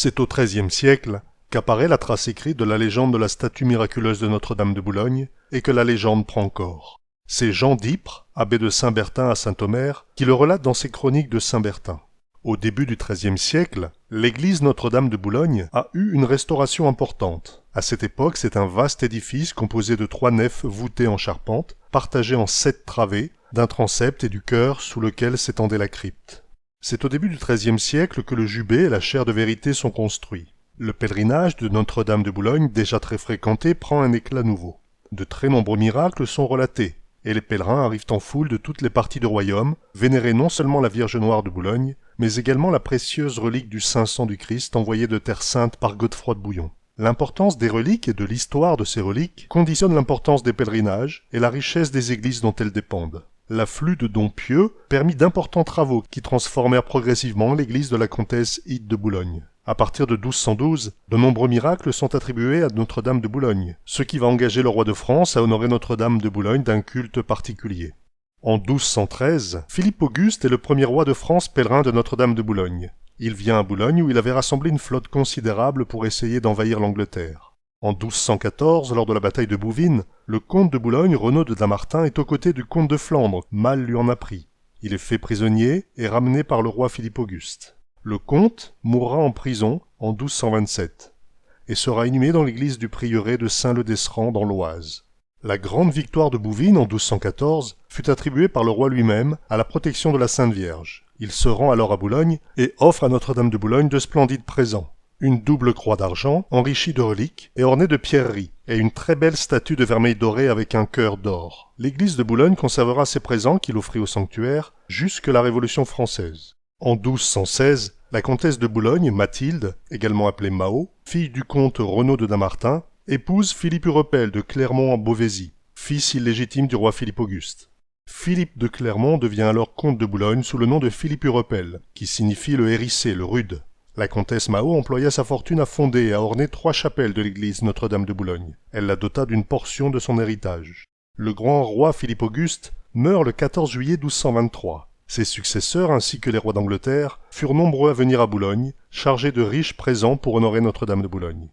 C'est au XIIIe siècle qu'apparaît la trace écrite de la légende de la statue miraculeuse de Notre-Dame de Boulogne et que la légende prend corps. C'est Jean d'Ypres, abbé de Saint-Bertin à Saint-Omer, qui le relate dans ses chroniques de Saint-Bertin. Au début du XIIIe siècle, l'église Notre-Dame de Boulogne a eu une restauration importante. À cette époque, c'est un vaste édifice composé de 3 nefs voûtées en charpente, partagées en 7 travées, d'un transept et du chœur sous lequel s'étendait la crypte. C'est au début du XIIIe siècle que le jubé et la chaire de vérité sont construits. Le pèlerinage de Notre-Dame de Boulogne, déjà très fréquenté, prend un éclat nouveau. De très nombreux miracles sont relatés, et les pèlerins arrivent en foule de toutes les parties du royaume, vénérer non seulement la Vierge Noire de Boulogne, mais également la précieuse relique du Saint-Sang du Christ envoyée de Terre Sainte par Godefroy de Bouillon. L'importance des reliques et de l'histoire de ces reliques conditionne l'importance des pèlerinages et la richesse des églises dont elles dépendent. L'afflux de dons pieux permit d'importants travaux qui transformèrent progressivement l'église de la comtesse Hyde de Boulogne. À partir de 1212, de nombreux miracles sont attribués à Notre-Dame de Boulogne, ce qui va engager le roi de France à honorer Notre-Dame de Boulogne d'un culte particulier. En 1213, Philippe Auguste est le premier roi de France pèlerin de Notre-Dame de Boulogne. Il vient à Boulogne où il avait rassemblé une flotte considérable pour essayer d'envahir l'Angleterre. En 1214, lors de la bataille de Bouvines, le comte de Boulogne, Renaud de Damartin, est aux côtés du comte de Flandre, mal lui en a pris. Il est fait prisonnier et ramené par le roi Philippe Auguste. Le comte mourra en prison en 1227 et sera inhumé dans l'église du prieuré de Saint-Leu-d'Esserand dans l'Oise. La grande victoire de Bouvines en 1214 fut attribuée par le roi lui-même à la protection de la Sainte Vierge. Il se rend alors à Boulogne et offre à Notre-Dame de Boulogne de splendides présents. Une double croix d'argent, enrichie de reliques et ornée de pierreries, et une très belle statue de vermeil doré avec un cœur d'or. L'église de Boulogne conservera ces présents qu'il offrit au sanctuaire jusque la Révolution française. En 1216, la comtesse de Boulogne, Mathilde, également appelée Mao, fille du comte Renaud de Damartin, épouse Philippe Hurepel de Clermont en Beauvaisis, fils illégitime du roi Philippe Auguste. Philippe de Clermont devient alors comte de Boulogne sous le nom de Philippe Hurepel, qui signifie le hérissé, le rude. La comtesse Mao employa sa fortune à fonder et à orner 3 chapelles de l'église Notre-Dame de Boulogne. Elle la dota d'une portion de son héritage. Le grand roi Philippe Auguste meurt le 14 juillet 1223. Ses successeurs ainsi que les rois d'Angleterre furent nombreux à venir à Boulogne, chargés de riches présents pour honorer Notre-Dame de Boulogne.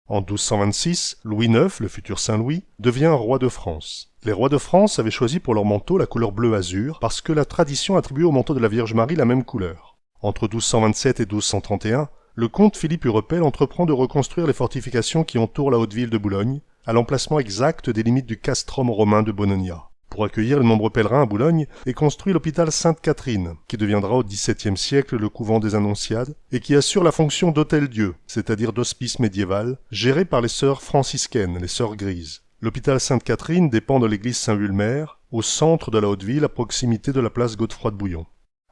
En 1226, Louis IX, le futur Saint-Louis, devient roi de France. Les rois de France avaient choisi pour leur manteau la couleur bleu azur parce que la tradition attribuait au manteau de la Vierge Marie la même couleur. Entre 1227 et 1231, le comte Philippe Hurepel entreprend de reconstruire les fortifications qui entourent la haute ville de Boulogne, à l'emplacement exact des limites du castrum romain de Bononia. Pour accueillir les nombreux pèlerins à Boulogne est construit l'hôpital Sainte-Catherine, qui deviendra au XVIIe siècle le couvent des Annonciades, et qui assure la fonction d'hôtel-dieu, c'est-à-dire d'hospice médiéval, géré par les sœurs franciscaines, les sœurs grises. L'hôpital Sainte-Catherine dépend de l'église Saint-Vulmer, au centre de la Haute-Ville, à proximité de la place Godefroy de Bouillon.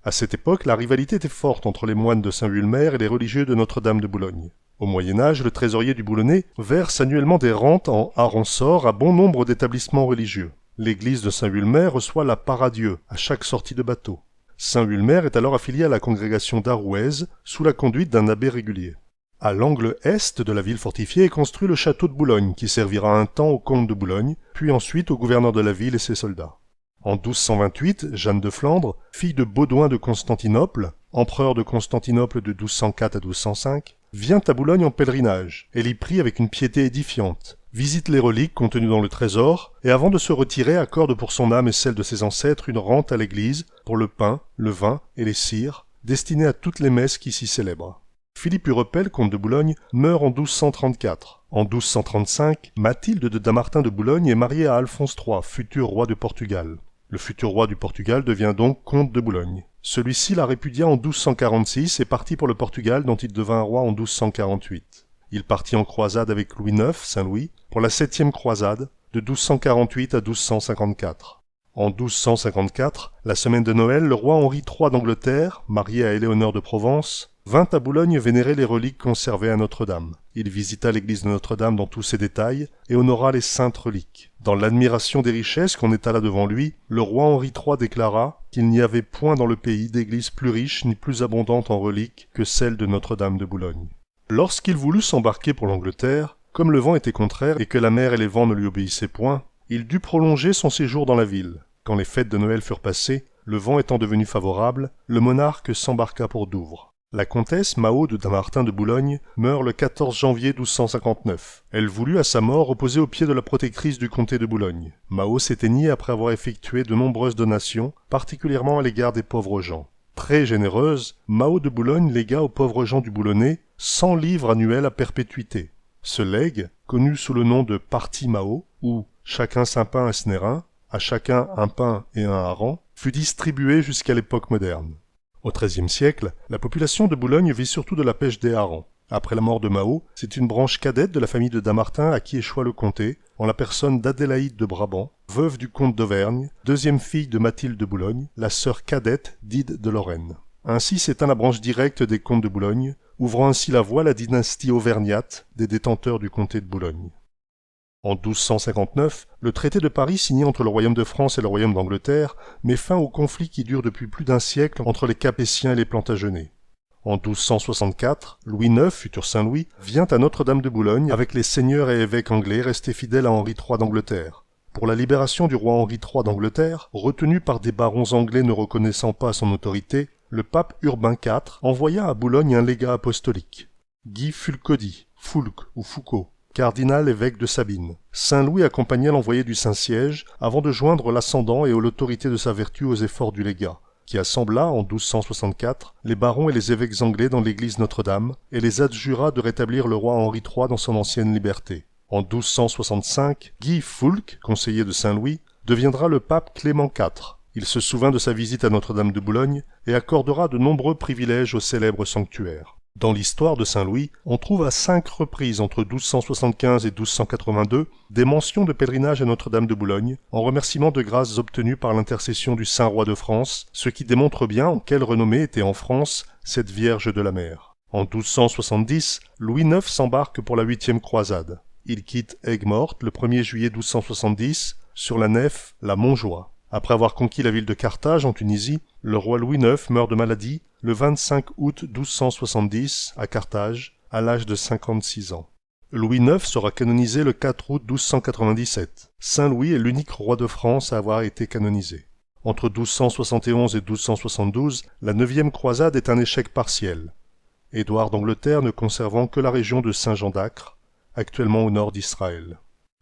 À cette époque, la rivalité était forte entre les moines de Saint-Vulmer et les religieux de Notre-Dame de Boulogne. Au Moyen-Âge, le trésorier du Boulonnais verse annuellement des rentes en arronsor à bon nombre d'établissements religieux. L'église de Saint-Vulmer reçoit la Paradieu à chaque sortie de bateau. Saint-Vulmer est alors affilié à la congrégation d'Arouez sous la conduite d'un abbé régulier. À l'angle est de la ville fortifiée est construit le château de Boulogne qui servira un temps au comte de Boulogne, puis ensuite au gouverneur de la ville et ses soldats. En 1228, Jeanne de Flandre, fille de Baudouin de Constantinople, empereur de Constantinople de 1204 à 1205, vient à Boulogne en pèlerinage. Elle y prie avec une piété édifiante, visite les reliques contenues dans le trésor, et avant de se retirer accorde pour son âme et celle de ses ancêtres une rente à l'église pour le pain, le vin et les cires, destinés à toutes les messes qui s'y célèbrent. Philippe Hurepel, comte de Boulogne, meurt en 1234. En 1235, Mathilde de Damartin de Boulogne est mariée à Alphonse III, futur roi de Portugal. Le futur roi du Portugal devient donc comte de Boulogne. Celui-ci la répudia en 1246 et partit pour le Portugal dont il devint roi en 1248. Il partit en croisade avec Louis IX, Saint-Louis, pour la 7e croisade, de 1248 à 1254. En 1254, la semaine de Noël, le roi Henri III d'Angleterre, marié à Éléonore de Provence, vint à Boulogne vénérer les reliques conservées à Notre-Dame. Il visita l'église de Notre-Dame dans tous ses détails et honora les saintes reliques. Dans l'admiration des richesses qu'on étala devant lui, le roi Henri III déclara qu'il n'y avait point dans le pays d'église plus riche ni plus abondante en reliques que celle de Notre-Dame de Boulogne. Lorsqu'il voulut s'embarquer pour l'Angleterre, comme le vent était contraire et que la mer et les vents ne lui obéissaient point, il dut prolonger son séjour dans la ville. Quand les fêtes de Noël furent passées, le vent étant devenu favorable, le monarque s'embarqua pour Douvres. La comtesse Mao de Dammartin de Boulogne meurt le 14 janvier 1259. Elle voulut à sa mort reposer aux pieds de la protectrice du comté de Boulogne. Mao s'éteignit après avoir effectué de nombreuses donations, particulièrement à l'égard des pauvres gens. Très généreuse, Mao de Boulogne légua aux pauvres gens du Boulonnais 100 livres annuels à perpétuité. Ce legs, connu sous le nom de parti Mao, ou chacun son pain et snérin, à chacun un pain et un hareng, fut distribué jusqu'à l'époque moderne. Au XIIIe siècle, la population de Boulogne vit surtout de la pêche des harengs. Après la mort de Mao, c'est une branche cadette de la famille de Dammartin à qui échoit le comté, en la personne d'Adélaïde de Brabant, veuve du comte d'Auvergne, deuxième fille de Mathilde de Boulogne, la sœur cadette d'Ide de Lorraine. Ainsi s'éteint la branche directe des comtes de Boulogne, ouvrant ainsi la voie à la dynastie auvergnate des détenteurs du comté de Boulogne. En 1259, le traité de Paris signé entre le royaume de France et le royaume d'Angleterre met fin au conflit qui dure depuis plus d'un siècle entre les Capétiens et les Plantagenets. En 1264, Louis IX, futur Saint-Louis, vient à Notre-Dame de Boulogne avec les seigneurs et évêques anglais restés fidèles à Henri III d'Angleterre. Pour la libération du roi Henri III d'Angleterre, retenu par des barons anglais ne reconnaissant pas son autorité, le pape Urbain IV envoya à Boulogne un légat apostolique. Guy Fulcodi, Foulques ou Foucault, cardinal évêque de Sabine. Saint-Louis accompagna l'envoyé du Saint-Siège avant de joindre l'ascendant et l'autorité de sa vertu aux efforts du légat, qui assembla en 1264 les barons et les évêques anglais dans l'église Notre-Dame et les adjura de rétablir le roi Henri III dans son ancienne liberté. En 1265, Guy Foulques, conseiller de Saint-Louis, deviendra le pape Clément IV. Il se souvint de sa visite à Notre-Dame de Boulogne et accordera de nombreux privilèges au célèbre sanctuaire. Dans l'histoire de Saint-Louis, on trouve à 5 reprises entre 1275 et 1282 des mentions de pèlerinage à Notre-Dame de Boulogne en remerciement de grâces obtenues par l'intercession du Saint-Roi de France, ce qui démontre bien en quelle renommée était en France cette Vierge de la Mer. En 1270, Louis IX s'embarque pour la 8e croisade. Il quitte Aigues-Mortes le 1er juillet 1270, sur la nef, la Montjoie. Après avoir conquis la ville de Carthage en Tunisie, le roi Louis IX meurt de maladie le 25 août 1270 à Carthage, à l'âge de 56 ans. Louis IX sera canonisé le 4 août 1297. Saint-Louis est l'unique roi de France à avoir été canonisé. Entre 1271 et 1272, la 9e croisade est un échec partiel. Édouard d'Angleterre ne conservant que la région de Saint-Jean d'Acre, actuellement au nord d'Israël.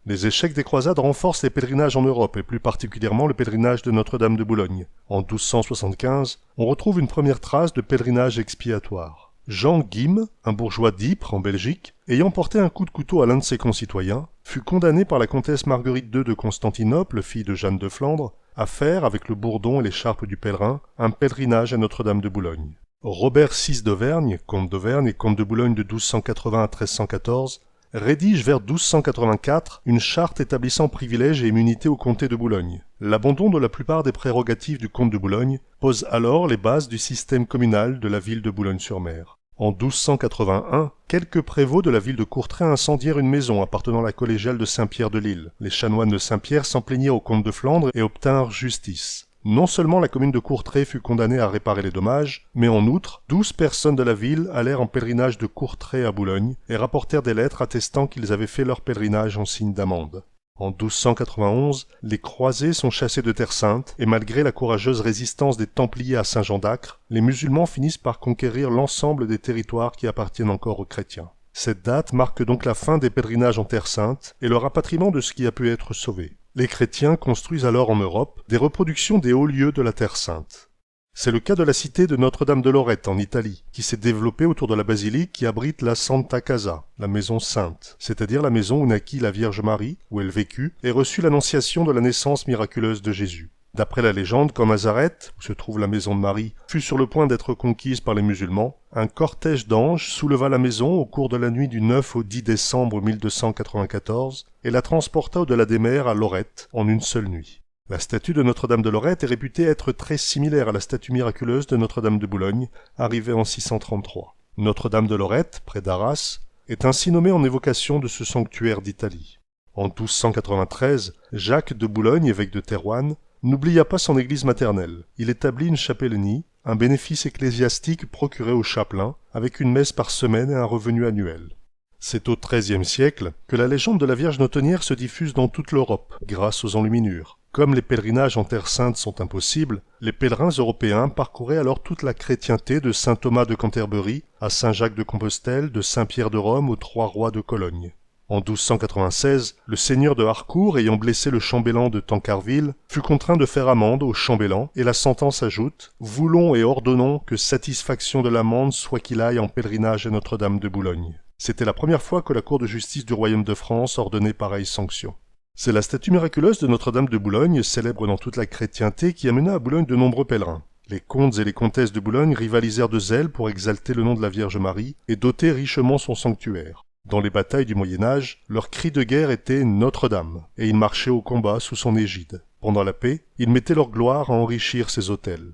Les échecs des croisades renforcent les pèlerinages en Europe, et plus particulièrement le pèlerinage de Notre-Dame de Boulogne. En 1275, on retrouve une première trace de pèlerinage expiatoire. Jean Guim, un bourgeois d'Ypres, en Belgique, ayant porté un coup de couteau à l'un de ses concitoyens, fut condamné par la comtesse Marguerite II de Constantinople, fille de Jeanne de Flandre, à faire, avec le bourdon et l'écharpe du pèlerin, un pèlerinage à Notre-Dame de Boulogne. Robert VI d'Auvergne, comte d'Auvergne et comte de Boulogne de 1280 à 1314, rédige vers 1284 une charte établissant privilèges et immunités au comté de Boulogne. L'abandon de la plupart des prérogatives du comte de Boulogne pose alors les bases du système communal de la ville de Boulogne-sur-Mer. En 1281, quelques prévôts de la ville de Courtrai incendièrent une maison appartenant à la collégiale de Saint-Pierre-de-l'Île. Les chanoines de Saint-Pierre s'en plaignirent au comte de Flandre et obtinrent justice. Non seulement la commune de Courtrai fut condamnée à réparer les dommages, mais en outre, 12 personnes de la ville allèrent en pèlerinage de Courtrai à Boulogne et rapportèrent des lettres attestant qu'ils avaient fait leur pèlerinage en signe d'amende. En 1291, les croisés sont chassés de Terre Sainte et malgré la courageuse résistance des Templiers à Saint-Jean d'Acre, les musulmans finissent par conquérir l'ensemble des territoires qui appartiennent encore aux chrétiens. Cette date marque donc la fin des pèlerinages en Terre Sainte et le rapatriement de ce qui a pu être sauvé. Les chrétiens construisent alors en Europe des reproductions des hauts lieux de la Terre Sainte. C'est le cas de la cité de Notre-Dame de Lorette en Italie, qui s'est développée autour de la basilique qui abrite la Santa Casa, la maison sainte, c'est-à-dire la maison où naquit la Vierge Marie, où elle vécut, et reçut l'annonciation de la naissance miraculeuse de Jésus. D'après la légende, quand Nazareth, où se trouve la maison de Marie, fut sur le point d'être conquise par les musulmans, un cortège d'anges souleva la maison au cours de la nuit du 9 au 10 décembre 1294 et la transporta au-delà des mers à Lorette en une seule nuit. La statue de Notre-Dame de Lorette est réputée être très similaire à la statue miraculeuse de Notre-Dame de Boulogne, arrivée en 633. Notre-Dame de Lorette, près d'Arras, est ainsi nommée en évocation de ce sanctuaire d'Italie. En 1293, Jacques de Boulogne, évêque de Thérouanne, n'oublia pas son église maternelle. Il établit une chapellenie, un bénéfice ecclésiastique procuré aux chapelains, avec une messe par semaine et un revenu annuel. C'est au XIIIe siècle que la légende de la Vierge Notonnière se diffuse dans toute l'Europe, grâce aux enluminures. Comme les pèlerinages en Terre Sainte sont impossibles, les pèlerins européens parcouraient alors toute la chrétienté de saint Thomas de Canterbury à saint Jacques de Compostelle, de saint Pierre de Rome aux Trois Rois de Cologne. En 1296, le seigneur de Harcourt, ayant blessé le chambellan de Tancarville, fut contraint de faire amende au chambellan, et la sentence ajoute « Voulons et ordonnons que satisfaction de l'amende soit qu'il aille en pèlerinage à Notre-Dame de Boulogne ». C'était la première fois que la Cour de justice du Royaume de France ordonnait pareille sanction. C'est la statue miraculeuse de Notre-Dame de Boulogne, célèbre dans toute la chrétienté, qui amena à Boulogne de nombreux pèlerins. Les comtes et les comtesses de Boulogne rivalisèrent de zèle pour exalter le nom de la Vierge Marie et doter richement son sanctuaire. Dans les batailles du Moyen-Âge, leur cri de guerre était Notre-Dame, et ils marchaient au combat sous son égide. Pendant la paix, ils mettaient leur gloire à enrichir ses autels.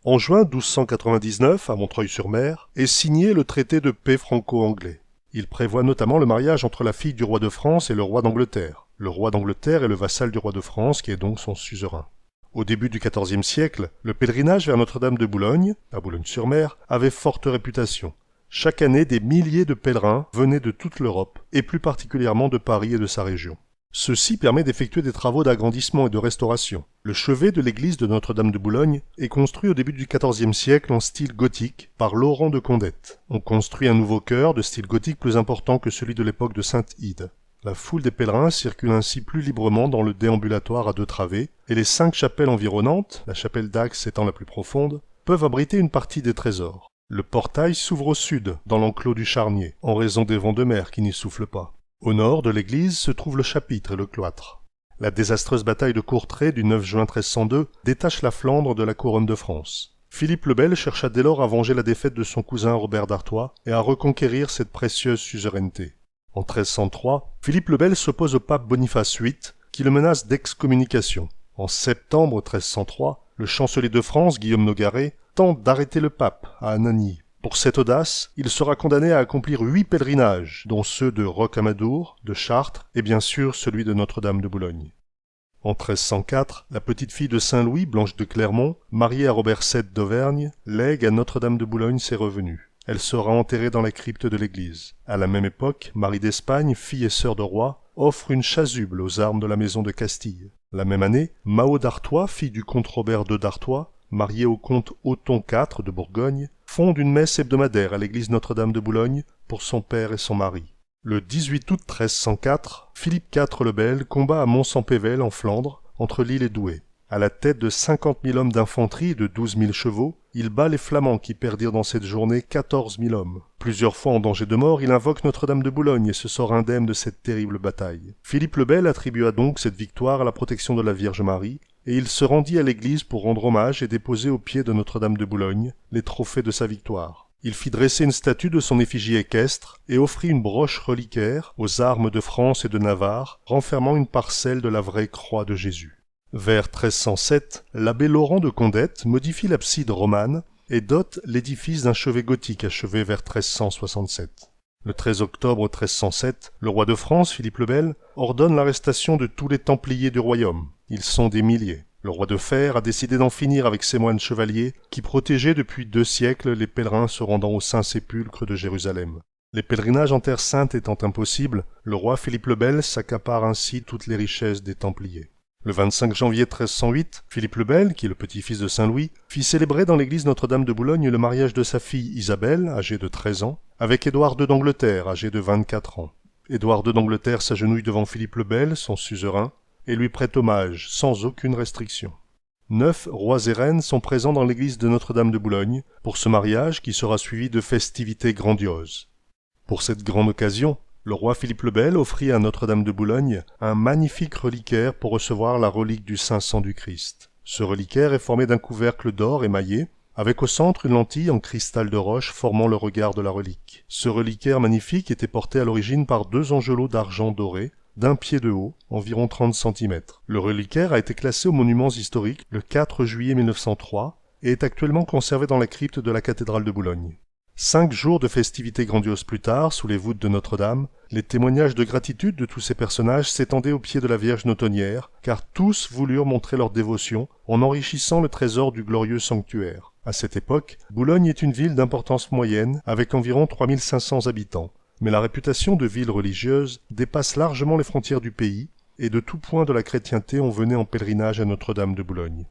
En juin 1299, à Montreuil-sur-Mer, est signé le traité de paix franco-anglais. Il prévoit notamment le mariage entre la fille du roi de France et le roi d'Angleterre. Le roi d'Angleterre est le vassal du roi de France, qui est donc son suzerain. Au début du XIVe siècle, le pèlerinage vers Notre-Dame de Boulogne, à Boulogne-sur-Mer, avait forte réputation. Chaque année, des milliers de pèlerins venaient de toute l'Europe, et plus particulièrement de Paris et de sa région. Ceci permet d'effectuer des travaux d'agrandissement et de restauration. Le chevet de l'église de Notre-Dame de Boulogne est construit au début du XIVe siècle en style gothique par Laurent de Condette. On construit un nouveau chœur de style gothique plus important que celui de l'époque de Sainte-Ide. La foule des pèlerins circule ainsi plus librement dans le déambulatoire à 2 travées, et les 5 chapelles environnantes, la chapelle d'Axe étant la plus profonde, peuvent abriter une partie des trésors. Le portail s'ouvre au sud, dans l'enclos du charnier, en raison des vents de mer qui n'y soufflent pas. Au nord de l'église se trouve le chapitre et le cloître. La désastreuse bataille de Courtrai du 9 juin 1302 détache la Flandre de la couronne de France. Philippe le Bel chercha dès lors à venger la défaite de son cousin Robert d'Artois et à reconquérir cette précieuse suzeraineté. En 1303, Philippe le Bel s'oppose au pape Boniface VIII, qui le menace d'excommunication. En septembre 1303, le chancelier de France, Guillaume Nogaret, tente d'arrêter le pape à Anagni. Pour cette audace, il sera condamné à accomplir 8 pèlerinages, dont ceux de Rocamadour, de Chartres et bien sûr celui de Notre-Dame de Boulogne. En 1304, la petite fille de Saint-Louis, Blanche de Clermont, mariée à Robert VII d'Auvergne, lègue à Notre-Dame de Boulogne ses revenus. Elle sera enterrée dans la crypte de l'église. À la même époque, Marie d'Espagne, fille et sœur de roi, offre une chasuble aux armes de la maison de Castille. La même année, Mao d'Artois, fille du comte Robert II d'Artois, mariée au comte Othon IV de Bourgogne, fonde une messe hebdomadaire à l'église Notre-Dame de Boulogne pour son père et son mari. Le 18 août 1304, Philippe IV le Bel combat à Mont-Saint-Pével en Flandre, entre Lille et Douai. À la tête de 50 000 hommes d'infanterie et de 12 000 chevaux, il bat les Flamands qui perdirent dans cette journée 14 000 hommes. Plusieurs fois en danger de mort, il invoque Notre-Dame de Boulogne et se sort indemne de cette terrible bataille. Philippe le Bel attribua donc cette victoire à la protection de la Vierge Marie, et il se rendit à l'église pour rendre hommage et déposer aux pieds de Notre-Dame de Boulogne les trophées de sa victoire. Il fit dresser une statue de son effigie équestre et offrit une broche reliquaire aux armes de France et de Navarre, renfermant une parcelle de la vraie croix de Jésus. Vers 1307, l'abbé Laurent de Condette modifie l'abside romane et dote l'édifice d'un chevet gothique achevé vers 1367. Le 13 octobre 1307, le roi de France, Philippe le Bel, ordonne l'arrestation de tous les Templiers du royaume. Ils sont des milliers. Le roi de Fer a décidé d'en finir avec ces moines chevaliers qui protégeaient depuis 2 siècles les pèlerins se rendant au Saint-Sépulcre de Jérusalem. Les pèlerinages en Terre Sainte étant impossibles, le roi Philippe le Bel s'accapare ainsi toutes les richesses des Templiers. Le 25 janvier 1308, Philippe le Bel, qui est le petit-fils de Saint-Louis, fit célébrer dans l'église Notre-Dame de Boulogne le mariage de sa fille Isabelle, âgée de 13 ans, avec Édouard II d'Angleterre, âgé de 24 ans. Édouard II d'Angleterre s'agenouille devant Philippe le Bel, son suzerain, et lui prête hommage, sans aucune restriction. 9 rois et reines sont présents dans l'église de Notre-Dame de Boulogne pour ce mariage qui sera suivi de festivités grandioses. Pour cette grande occasion, le roi Philippe le Bel offrit à Notre-Dame de Boulogne un magnifique reliquaire pour recevoir la relique du Saint-Sang du Christ. Ce reliquaire est formé d'un couvercle d'or émaillé, avec au centre une lentille en cristal de roche formant le regard de la relique. Ce reliquaire magnifique était porté à l'origine par 2 angelots d'argent doré, d'1 pied de haut, environ 30 cm. Le reliquaire a été classé aux monuments historiques le 4 juillet 1903 et est actuellement conservé dans la crypte de la cathédrale de Boulogne. 5 jours de festivités grandioses plus tard, sous les voûtes de Notre-Dame, les témoignages de gratitude de tous ces personnages s'étendaient aux pieds de la Vierge Notonnière, car tous voulurent montrer leur dévotion en enrichissant le trésor du glorieux sanctuaire. À cette époque, Boulogne est une ville d'importance moyenne, avec environ 3500 habitants. Mais la réputation de ville religieuse dépasse largement les frontières du pays, et de tout point de la chrétienté on venait en pèlerinage à Notre-Dame de Boulogne.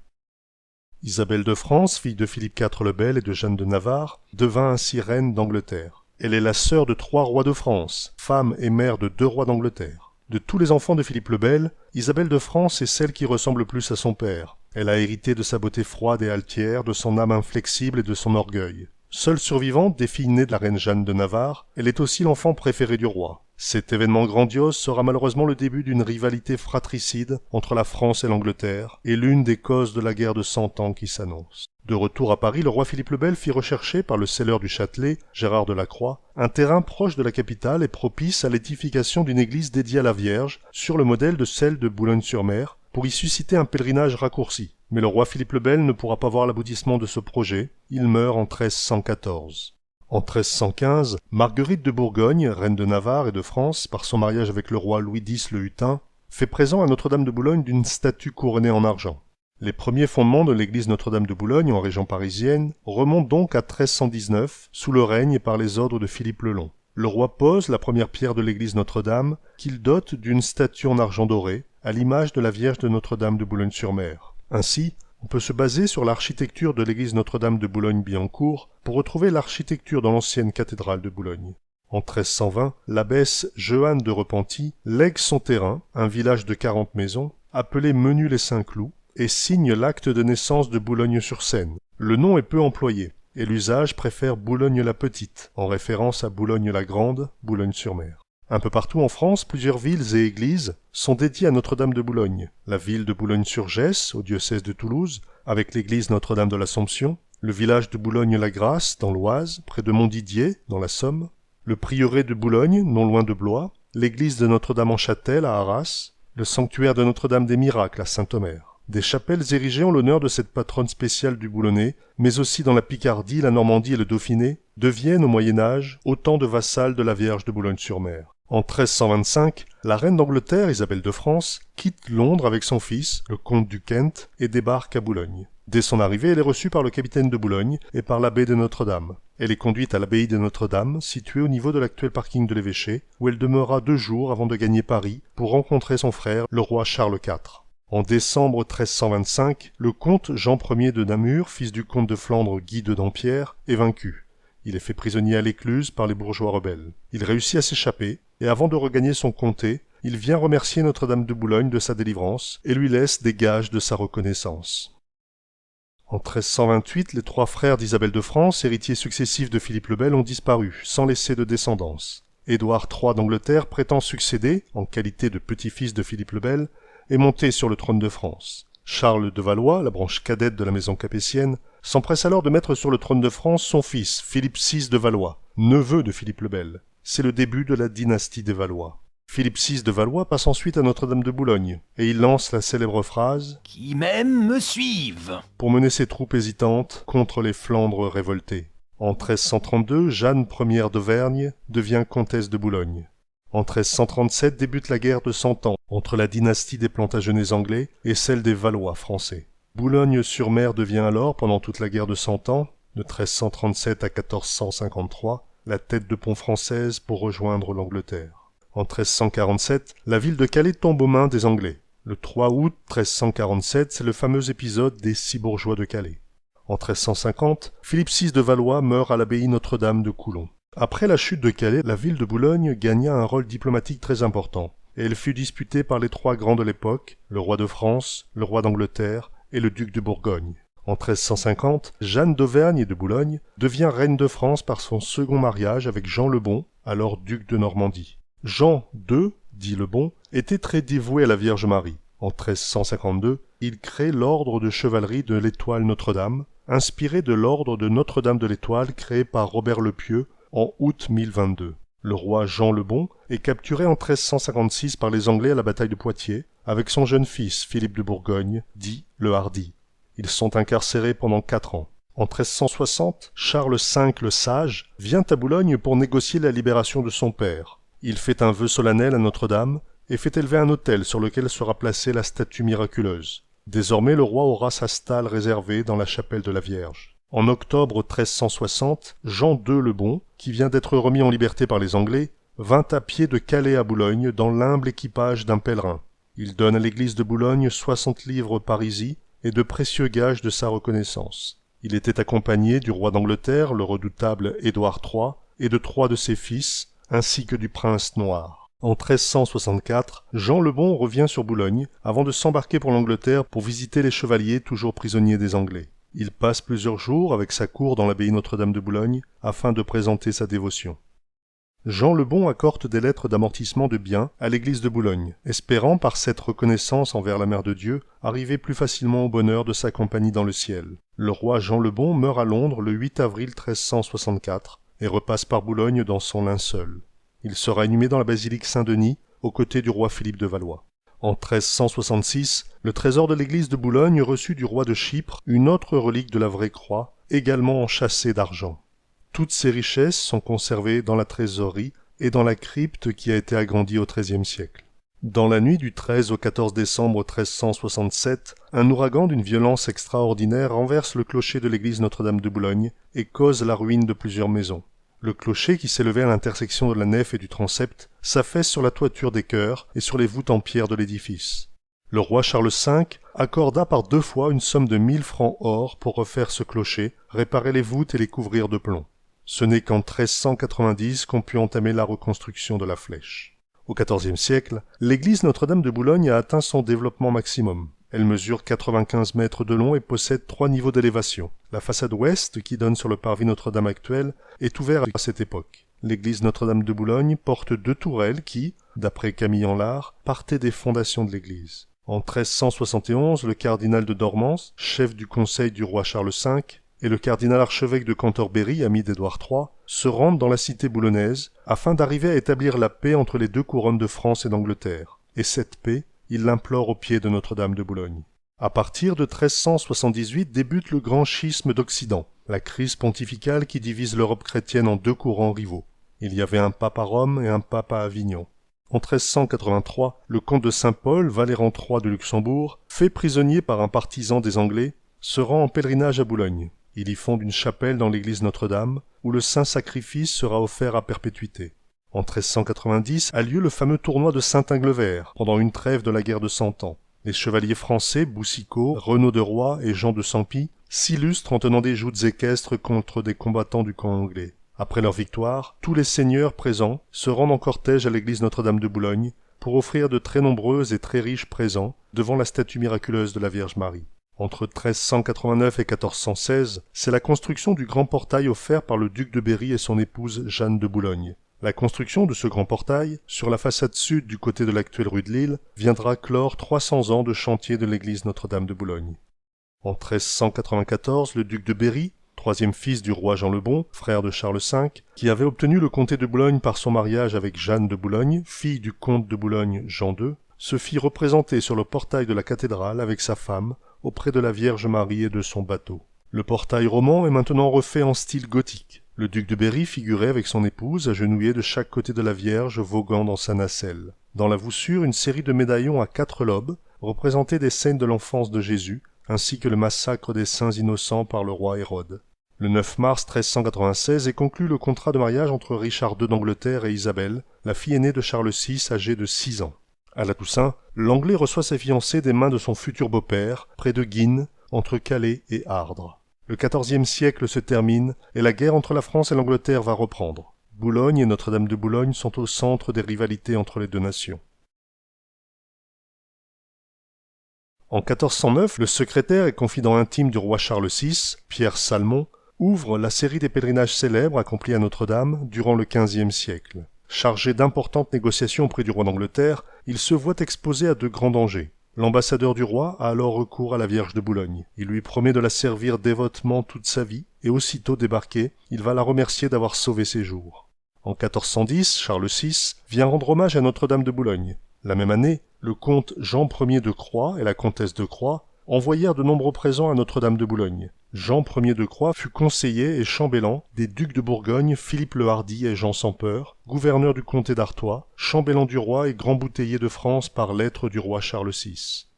Isabelle de France, fille de Philippe IV le Bel et de Jeanne de Navarre, devint ainsi reine d'Angleterre. Elle est la sœur de 3 rois de France, femme et mère de 2 rois d'Angleterre. De tous les enfants de Philippe le Bel, Isabelle de France est celle qui ressemble le plus à son père. Elle a hérité de sa beauté froide et altière, de son âme inflexible et de son orgueil. Seule survivante des filles nées de la reine Jeanne de Navarre, elle est aussi l'enfant préféré du roi. Cet événement grandiose sera malheureusement le début d'une rivalité fratricide entre la France et l'Angleterre, et l'une des causes de la guerre de 100 ans qui s'annonce. De retour à Paris, le roi Philippe le Bel fit rechercher par le selleur du Châtelet, Gérard de la Croix, un terrain proche de la capitale et propice à l'édification d'une église dédiée à la Vierge, sur le modèle de celle de Boulogne-sur-Mer, pour y susciter un pèlerinage raccourci. Mais le roi Philippe le Bel ne pourra pas voir l'aboutissement de ce projet, il meurt en 1314. En 1315, Marguerite de Bourgogne, reine de Navarre et de France, par son mariage avec le roi Louis X le Hutin, fait présent à Notre-Dame de Boulogne d'une statue couronnée en argent. Les premiers fondements de l'église Notre-Dame de Boulogne en région parisienne remontent donc à 1319, sous le règne et par les ordres de Philippe le Long. Le roi pose la première pierre de l'église Notre-Dame, qu'il dote d'une statue en argent doré, à l'image de la Vierge de Notre-Dame de Boulogne-sur-Mer. Ainsi, on peut se baser sur l'architecture de l'église Notre-Dame de Boulogne-Billancourt pour retrouver l'architecture dans l'ancienne cathédrale de Boulogne. En 1320, l'abbesse Jehanne de Repentis lègue son terrain, un village de 40 maisons, appelé Menu-les-Saint-Cloud, et signe l'acte de naissance de Boulogne-sur-Seine. Le nom est peu employé, et l'usage préfère Boulogne-la-Petite, en référence à Boulogne-la-Grande, Boulogne-sur-Mer. Un peu partout en France, plusieurs villes et églises sont dédiées à Notre-Dame de Boulogne. La ville de Boulogne-sur-Gesse, au diocèse de Toulouse, avec l'église Notre-Dame de l'Assomption, le village de Boulogne-la-Grasse, dans l'Oise, près de Montdidier, dans la Somme, le prieuré de Boulogne, non loin de Blois, l'église de Notre-Dame-en-Châtel, à Arras, le sanctuaire de Notre-Dame des Miracles, à Saint-Omer. Des chapelles érigées en l'honneur de cette patronne spéciale du Boulonnais, mais aussi dans la Picardie, la Normandie et le Dauphiné, deviennent au Moyen-Âge autant de vassales de la Vierge de Boulogne-sur-Mer. En 1325, la reine d'Angleterre, Isabelle de France, quitte Londres avec son fils, le comte du Kent, et débarque à Boulogne. Dès son arrivée, elle est reçue par le capitaine de Boulogne et par l'abbé de Notre-Dame. Elle est conduite à l'abbaye de Notre-Dame, située au niveau de l'actuel parking de l'évêché, où elle demeura 2 jours avant de gagner Paris pour rencontrer son frère, le roi Charles IV. En décembre 1325, le comte Jean Ier de Namur, fils du comte de Flandre Guy de Dampierre, est vaincu. Il est fait prisonnier à l'Écluse par les bourgeois rebelles. Il réussit à s'échapper, et avant de regagner son comté, il vient remercier Notre-Dame de Boulogne de sa délivrance et lui laisse des gages de sa reconnaissance. En 1328, les 3 frères d'Isabelle de France, héritiers successifs de Philippe le Bel, ont disparu, sans laisser de descendance. Édouard III d'Angleterre prétend succéder, en qualité de petit-fils de Philippe le Bel, et monter sur le trône de France. Charles de Valois, la branche cadette de la maison capétienne, s'empresse alors de mettre sur le trône de France son fils, Philippe VI de Valois, neveu de Philippe le Bel. C'est le début de la dynastie des Valois. Philippe VI de Valois passe ensuite à Notre-Dame de Boulogne, et il lance la célèbre phrase « Qui m'aime me suive » pour mener ses troupes hésitantes contre les Flandres révoltés. En 1332, Jeanne Ière d'Auvergne devient comtesse de Boulogne. En 1337 débute la guerre de 100 ans entre la dynastie des Plantagenets anglais et celle des Valois français. Boulogne-sur-Mer devient alors, pendant toute la guerre de 100 ans, de 1337 à 1453, la tête de pont française pour rejoindre l'Angleterre. En 1347, la ville de Calais tombe aux mains des Anglais. Le 3 août 1347, c'est le fameux épisode des 6 bourgeois de Calais. En 1350, Philippe VI de Valois meurt à l'abbaye Notre-Dame de Coulon. Après la chute de Calais, la ville de Boulogne gagna un rôle diplomatique très important, et elle fut disputée par les 3 grands de l'époque, le roi de France, le roi d'Angleterre et le duc de Bourgogne. En 1350, Jeanne d'Auvergne et de Boulogne devient reine de France par son second mariage avec Jean le Bon, alors duc de Normandie. Jean II, dit le Bon, était très dévoué à la Vierge Marie. En 1352, il crée l'ordre de chevalerie de l'Étoile Notre-Dame, inspiré de l'ordre de Notre-Dame de l'Étoile créé par Robert le Pieux en août 1022. Le roi Jean le Bon est capturé en 1356 par les Anglais à la bataille de Poitiers, avec son jeune fils Philippe de Bourgogne, dit le Hardi. Ils sont incarcérés pendant 4 ans. En 1360, Charles V le Sage vient à Boulogne pour négocier la libération de son père. Il fait un vœu solennel à Notre-Dame et fait élever un autel sur lequel sera placée la statue miraculeuse. Désormais, le roi aura sa stalle réservée dans la chapelle de la Vierge. En octobre 1360, Jean II le Bon, qui vient d'être remis en liberté par les Anglais, vint à pied de Calais à Boulogne dans l'humble équipage d'un pèlerin. Il donne à l'église de Boulogne 60 livres parisis et de précieux gages de sa reconnaissance. Il était accompagné du roi d'Angleterre, le redoutable Édouard III, et de 3 de ses fils, ainsi que du prince noir. En 1364, Jean le Bon revient sur Boulogne, avant de s'embarquer pour l'Angleterre pour visiter les chevaliers toujours prisonniers des Anglais. Il passe plusieurs jours avec sa cour dans l'abbaye Notre-Dame de Boulogne, afin de présenter sa dévotion. Jean le Bon accorde des lettres d'amortissement de biens à l'église de Boulogne, espérant par cette reconnaissance envers la Mère de Dieu arriver plus facilement au bonheur de sa compagnie dans le ciel. Le roi Jean le Bon meurt à Londres le 8 avril 1364 et repasse par Boulogne dans son linceul. Il sera inhumé dans la basilique Saint-Denis, aux côtés du roi Philippe de Valois. En 1366, le trésor de l'église de Boulogne reçut du roi de Chypre une autre relique de la vraie croix, également enchâssée d'argent. Toutes ces richesses sont conservées dans la trésorerie et dans la crypte qui a été agrandie au XIIIe siècle. Dans la nuit du 13 au 14 décembre 1367, un ouragan d'une violence extraordinaire renverse le clocher de l'église Notre-Dame de Boulogne et cause la ruine de plusieurs maisons. Le clocher, qui s'élevait à l'intersection de la nef et du transept, s'affaisse sur la toiture des chœurs et sur les voûtes en pierre de l'édifice. Le roi Charles V accorda par 2 fois une somme de 1000 francs or pour refaire ce clocher, réparer les voûtes et les couvrir de plomb. Ce n'est qu'en 1390 qu'on put entamer la reconstruction de la flèche. Au XIVe siècle, l'église Notre-Dame de Boulogne a atteint son développement maximum. Elle mesure 95 mètres de long et possède 3 niveaux d'élévation. La façade ouest, qui donne sur le parvis Notre-Dame actuel, est ouverte à cette époque. L'église Notre-Dame de Boulogne porte 2 tourelles qui, d'après Camille Anlard, partaient des fondations de l'église. En 1371, le cardinal de Dormans, chef du conseil du roi Charles V, et le cardinal archevêque de Cantorbéry, ami d'Édouard III, se rendent dans la cité boulonnaise afin d'arriver à établir la paix entre les 2 couronnes de France et d'Angleterre. Et cette paix, il l'implore au pied de Notre-Dame de Boulogne. À partir de 1378 débute le grand schisme d'Occident, la crise pontificale qui divise l'Europe chrétienne en 2 courants rivaux. Il y avait un pape à Rome et un pape à Avignon. En 1383, le comte de Saint-Paul, Valéran III de Luxembourg, fait prisonnier par un partisan des Anglais, se rend en pèlerinage à Boulogne. Il y fonde une chapelle dans l'église Notre-Dame, où le saint sacrifice sera offert à perpétuité. En 1390 a lieu le fameux tournoi de Saint-Inglevert, pendant une trêve de la guerre de Cent Ans. Les chevaliers français, Boucicaut, Renaud de Roy et Jean de Sampy, s'illustrent en tenant des joutes équestres contre des combattants du camp anglais. Après leur victoire, tous les seigneurs présents se rendent en cortège à l'église Notre-Dame de Boulogne pour offrir de très nombreux et très riches présents devant la statue miraculeuse de la Vierge Marie. Entre 1389 et 1416, c'est la construction du grand portail offert par le duc de Berry et son épouse Jeanne de Boulogne. La construction de ce grand portail, sur la façade sud du côté de l'actuelle rue de Lille, viendra clore 300 ans de chantier de l'église Notre-Dame de Boulogne. En 1394, le duc de Berry, 3e fils du roi Jean le Bon, frère de Charles V, qui avait obtenu le comté de Boulogne par son mariage avec Jeanne de Boulogne, fille du comte de Boulogne Jean II, se fit représenter sur le portail de la cathédrale avec sa femme, auprès de la Vierge Marie et de son bateau. Le portail roman est maintenant refait en style gothique. Le duc de Berry figurait avec son épouse agenouillée de chaque côté de la Vierge voguant dans sa nacelle. Dans la voussure, une série de médaillons à 4 lobes représentaient des scènes de l'enfance de Jésus, ainsi que le massacre des saints innocents par le roi Hérode. Le 9 mars 1396 est conclu le contrat de mariage entre Richard II d'Angleterre et Isabelle, la fille aînée de Charles VI âgée de 6 ans. À la Toussaint, l'Anglais reçoit sa fiancée des mains de son futur beau-père, près de Guînes, entre Calais et Ardres. Le XIVe siècle se termine et la guerre entre la France et l'Angleterre va reprendre. Boulogne et Notre-Dame de Boulogne sont au centre des rivalités entre les 2 nations. En 1409, le secrétaire et confident intime du roi Charles VI, Pierre Salmon, ouvre la série des pèlerinages célèbres accomplis à Notre-Dame durant le XVe siècle. Chargé d'importantes négociations auprès du roi d'Angleterre, il se voit exposé à de grands dangers. L'ambassadeur du roi a alors recours à la Vierge de Boulogne. Il lui promet de la servir dévotement toute sa vie, et aussitôt débarqué, il va la remercier d'avoir sauvé ses jours. En 1410, Charles VI vient rendre hommage à Notre-Dame de Boulogne. La même année, le comte Jean Ier de Croix et la comtesse de Croix envoyèrent de nombreux présents à Notre-Dame de Boulogne. Jean Ier de Croix fut conseiller et chambellan des ducs de Bourgogne Philippe le Hardi et Jean sans Peur, gouverneur du comté d'Artois, chambellan du roi et grand bouteiller de France par lettre du roi Charles VI.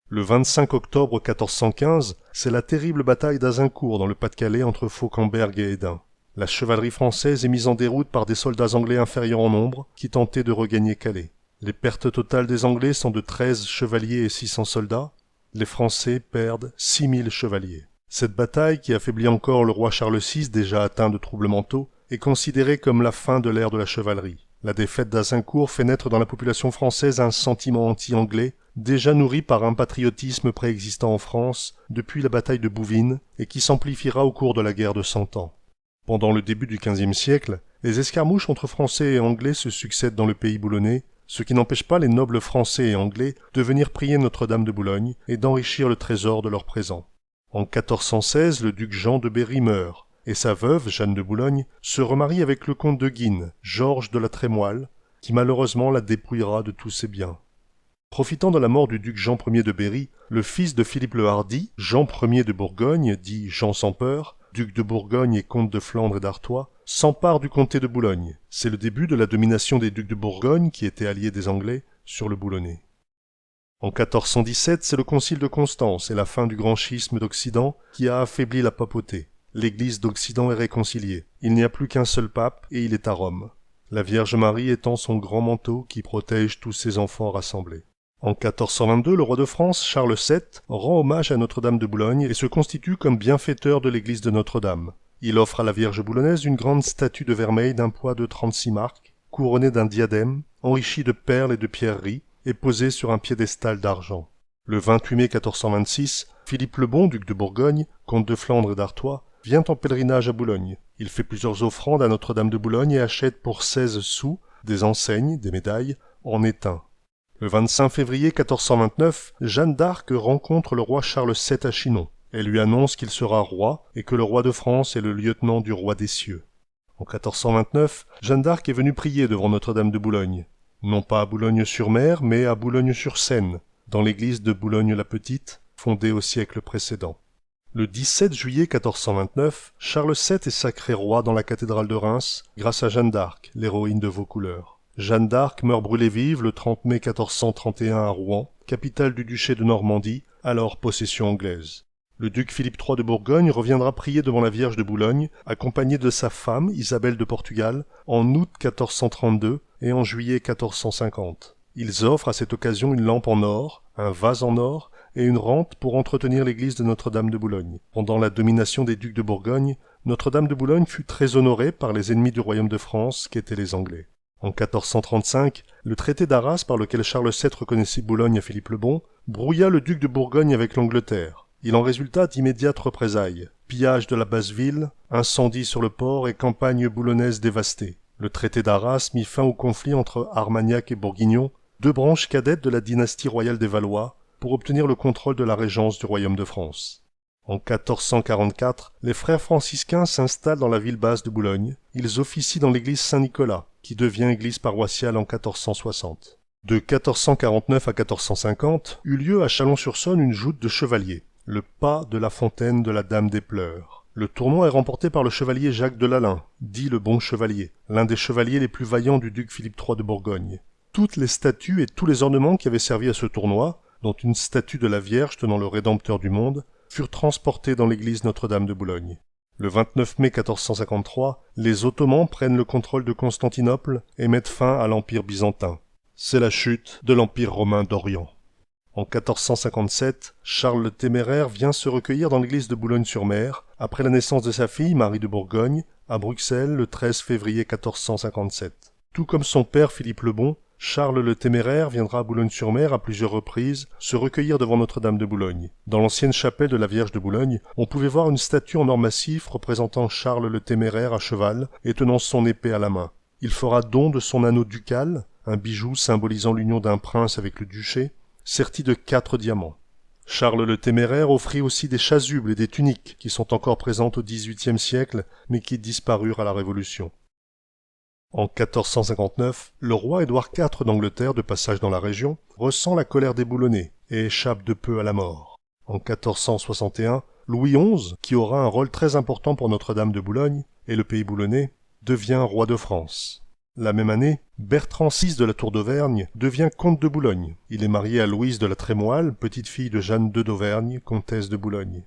Le 25 octobre 1415, c'est la terrible bataille d'Azincourt dans le Pas-de-Calais entre Fauquemberg et Hesdin. La chevalerie française est mise en déroute par des soldats anglais inférieurs en nombre qui tentaient de regagner Calais. Les pertes totales des Anglais sont de 13 chevaliers et 600 soldats. Les Français perdent 6000 chevaliers. Cette bataille, qui affaiblit encore le roi Charles VI déjà atteint de troubles mentaux, est considérée comme la fin de l'ère de la chevalerie. La défaite d'Azincourt fait naître dans la population française un sentiment anti-anglais, déjà nourri par un patriotisme préexistant en France depuis la bataille de Bouvines et qui s'amplifiera au cours de la guerre de Cent Ans. Pendant le début du XVe siècle, les escarmouches entre Français et Anglais se succèdent dans le pays boulonnais, ce qui n'empêche pas les nobles français et anglais de venir prier Notre-Dame de Boulogne et d'enrichir le trésor de leurs présents. En 1416, le duc Jean de Berry meurt, et sa veuve, Jeanne de Boulogne, se remarie avec le comte de Guines, Georges de la Trémoille, qui malheureusement la dépouillera de tous ses biens. Profitant de la mort du duc Jean Ier de Berry, le fils de Philippe le Hardi, Jean Ier de Bourgogne, dit Jean sans peur, duc de Bourgogne et comte de Flandre et d'Artois, s'empare du comté de Boulogne. C'est le début de la domination des ducs de Bourgogne, qui étaient alliés des Anglais, sur le Boulonnais. En 1417, c'est le concile de Constance et la fin du grand schisme d'Occident qui a affaibli la papauté. L'Église d'Occident est réconciliée. Il n'y a plus qu'un seul pape et il est à Rome. La Vierge Marie étend son grand manteau qui protège tous ses enfants rassemblés. En 1422, le roi de France, Charles VII, rend hommage à Notre-Dame de Boulogne et se constitue comme bienfaiteur de l'église de Notre-Dame. Il offre à la Vierge boulonnaise une grande statue de vermeil d'un poids de 36 marcs, couronnée d'un diadème, enrichi de perles et de pierreries, et posée sur un piédestal d'argent. Le 28 mai 1426, Philippe le Bon, duc de Bourgogne, comte de Flandre et d'Artois, vient en pèlerinage à Boulogne. Il fait plusieurs offrandes à Notre-Dame de Boulogne et achète pour 16 sous des enseignes, des médailles, en étain. Le 25 février 1429, Jeanne d'Arc rencontre le roi Charles VII à Chinon. Elle lui annonce qu'il sera roi et que le roi de France est le lieutenant du roi des cieux. En 1429, Jeanne d'Arc est venue prier devant Notre-Dame de Boulogne. Non pas à Boulogne-sur-Mer, mais à Boulogne-sur-Seine, dans l'église de Boulogne-la-Petite, fondée au siècle précédent. Le 17 juillet 1429, Charles VII est sacré roi dans la cathédrale de Reims, grâce à Jeanne d'Arc, l'héroïne de Vaucouleurs. Jeanne d'Arc meurt brûlée vive le 30 mai 1431 à Rouen, capitale du duché de Normandie, alors possession anglaise. Le duc Philippe III de Bourgogne reviendra prier devant la Vierge de Boulogne, accompagné de sa femme, Isabelle de Portugal, en août 1432 et en juillet 1450. Ils offrent à cette occasion une lampe en or, un vase en or et une rampe pour entretenir l'église de Notre-Dame de Boulogne. Pendant la domination des ducs de Bourgogne, Notre-Dame de Boulogne fut très honorée par les ennemis du royaume de France, qu'étaient les Anglais. En 1435, le traité d'Arras par lequel Charles VII reconnaissait Boulogne à Philippe le Bon brouilla le duc de Bourgogne avec l'Angleterre. Il en résulta d'immédiates représailles, pillage de la basse-ville, incendie sur le port et campagne boulonnaise dévastée. Le traité d'Arras mit fin au conflit entre Armagnac et Bourguignon, deux branches cadettes de la dynastie royale des Valois, pour obtenir le contrôle de la régence du royaume de France. En 1444, les frères franciscains s'installent dans la ville basse de Boulogne. Ils officient dans l'église Saint-Nicolas, qui devient église paroissiale en 1460. De 1449 à 1450, eut lieu à Chalon-sur-Saône une joute de chevaliers, le pas de la fontaine de la Dame des Pleurs. Le tournoi est remporté par le chevalier Jacques de Lalaing, dit le Bon Chevalier, l'un des chevaliers les plus vaillants du duc Philippe III de Bourgogne. Toutes les statues et tous les ornements qui avaient servi à ce tournoi, dont une statue de la Vierge tenant le Rédempteur du monde, furent transportés dans l'église Notre-Dame de Boulogne. Le 29 mai 1453, les Ottomans prennent le contrôle de Constantinople et mettent fin à l'Empire byzantin. C'est la chute de l'Empire romain d'Orient. En 1457, Charles le Téméraire vient se recueillir dans l'église de Boulogne-sur-Mer, après la naissance de sa fille, Marie de Bourgogne, à Bruxelles le 13 février 1457. Tout comme son père Philippe le Bon, Charles le Téméraire viendra à Boulogne-sur-Mer à plusieurs reprises se recueillir devant Notre-Dame de Boulogne. Dans l'ancienne chapelle de la Vierge de Boulogne, on pouvait voir une statue en or massif représentant Charles le Téméraire à cheval et tenant son épée à la main. Il fera don de son anneau ducal, un bijou symbolisant l'union d'un prince avec le duché, serti de 4 diamants. Charles le Téméraire offrit aussi des chasubles et des tuniques qui sont encore présentes au XVIIIe siècle mais qui disparurent à la Révolution. En 1459, le roi Édouard IV d'Angleterre, de passage dans la région, ressent la colère des Boulonnais et échappe de peu à la mort. En 1461, Louis XI, qui aura un rôle très important pour Notre-Dame de Boulogne et le pays boulonnais, devient roi de France. La même année, Bertrand VI de la Tour d'Auvergne devient comte de Boulogne. Il est marié à Louise de la Trémoille, petite-fille de Jeanne II d'Auvergne, comtesse de Boulogne.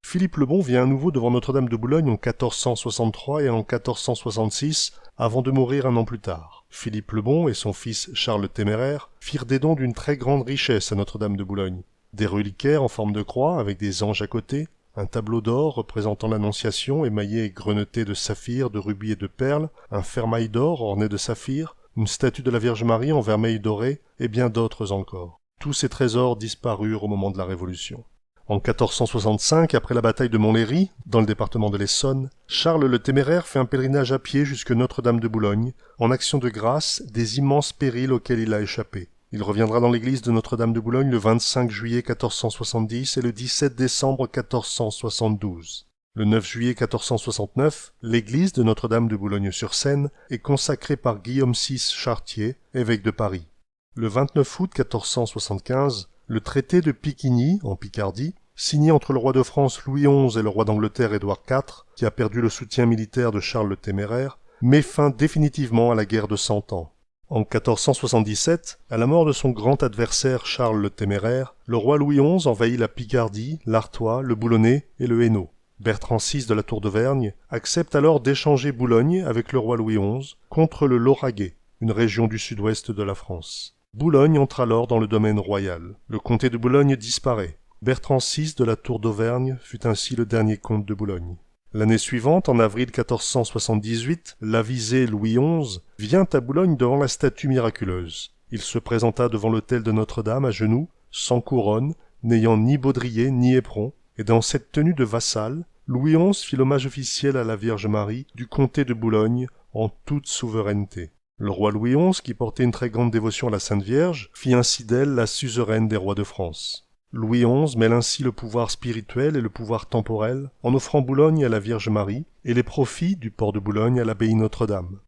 Philippe le Bon vient à nouveau devant Notre-Dame de Boulogne en 1463 et en 1466, avant de mourir un an plus tard. Philippe le Bon et son fils Charles le Téméraire firent des dons d'une très grande richesse à Notre-Dame de Boulogne. Des reliquaires en forme de croix avec des anges à côté, un tableau d'or représentant l'Annonciation émaillé et greneté de saphirs, de rubis et de perles, un fermail d'or orné de saphirs, une statue de la Vierge Marie en vermeil doré et bien d'autres encore. Tous ces trésors disparurent au moment de la Révolution. En 1465, après la bataille de Montlhéry, dans le département de l'Essonne, Charles le Téméraire fait un pèlerinage à pied jusque Notre-Dame de Boulogne, en action de grâce des immenses périls auxquels il a échappé. Il reviendra dans l'église de Notre-Dame de Boulogne le 25 juillet 1470 et le 17 décembre 1472. Le 9 juillet 1469, l'église de Notre-Dame de Boulogne-sur-Seine est consacrée par Guillaume VI Chartier, évêque de Paris. Le 29 août 1475, le traité de Picquigny, en Picardie, signé entre le roi de France Louis XI et le roi d'Angleterre Édouard IV, qui a perdu le soutien militaire de Charles le Téméraire, met fin définitivement à la guerre de 100 ans. En 1477, à la mort de son grand adversaire Charles le Téméraire, le roi Louis XI envahit la Picardie, l'Artois, le Boulonnais et le Hainaut. Bertrand VI de la Tour d'Auvergne accepte alors d'échanger Boulogne avec le roi Louis XI contre le Lauragais, une région du sud-ouest de la France. Boulogne entre alors dans le domaine royal. Le comté de Boulogne disparaît. Bertrand VI de la Tour d'Auvergne fut ainsi le dernier comte de Boulogne. L'année suivante, en avril 1478, l'avisé Louis XI vient à Boulogne devant la statue miraculeuse. Il se présenta devant l'autel de Notre-Dame à genoux, sans couronne, n'ayant ni baudrier ni éperon, et dans cette tenue de vassal, Louis XI fit l'hommage officiel à la Vierge Marie du comté de Boulogne en toute souveraineté. Le roi Louis XI, qui portait une très grande dévotion à la Sainte Vierge, fit ainsi d'elle la suzeraine des rois de France. Louis XI mêle ainsi le pouvoir spirituel et le pouvoir temporel en offrant Boulogne à la Vierge Marie et les profits du port de Boulogne à l'abbaye Notre-Dame.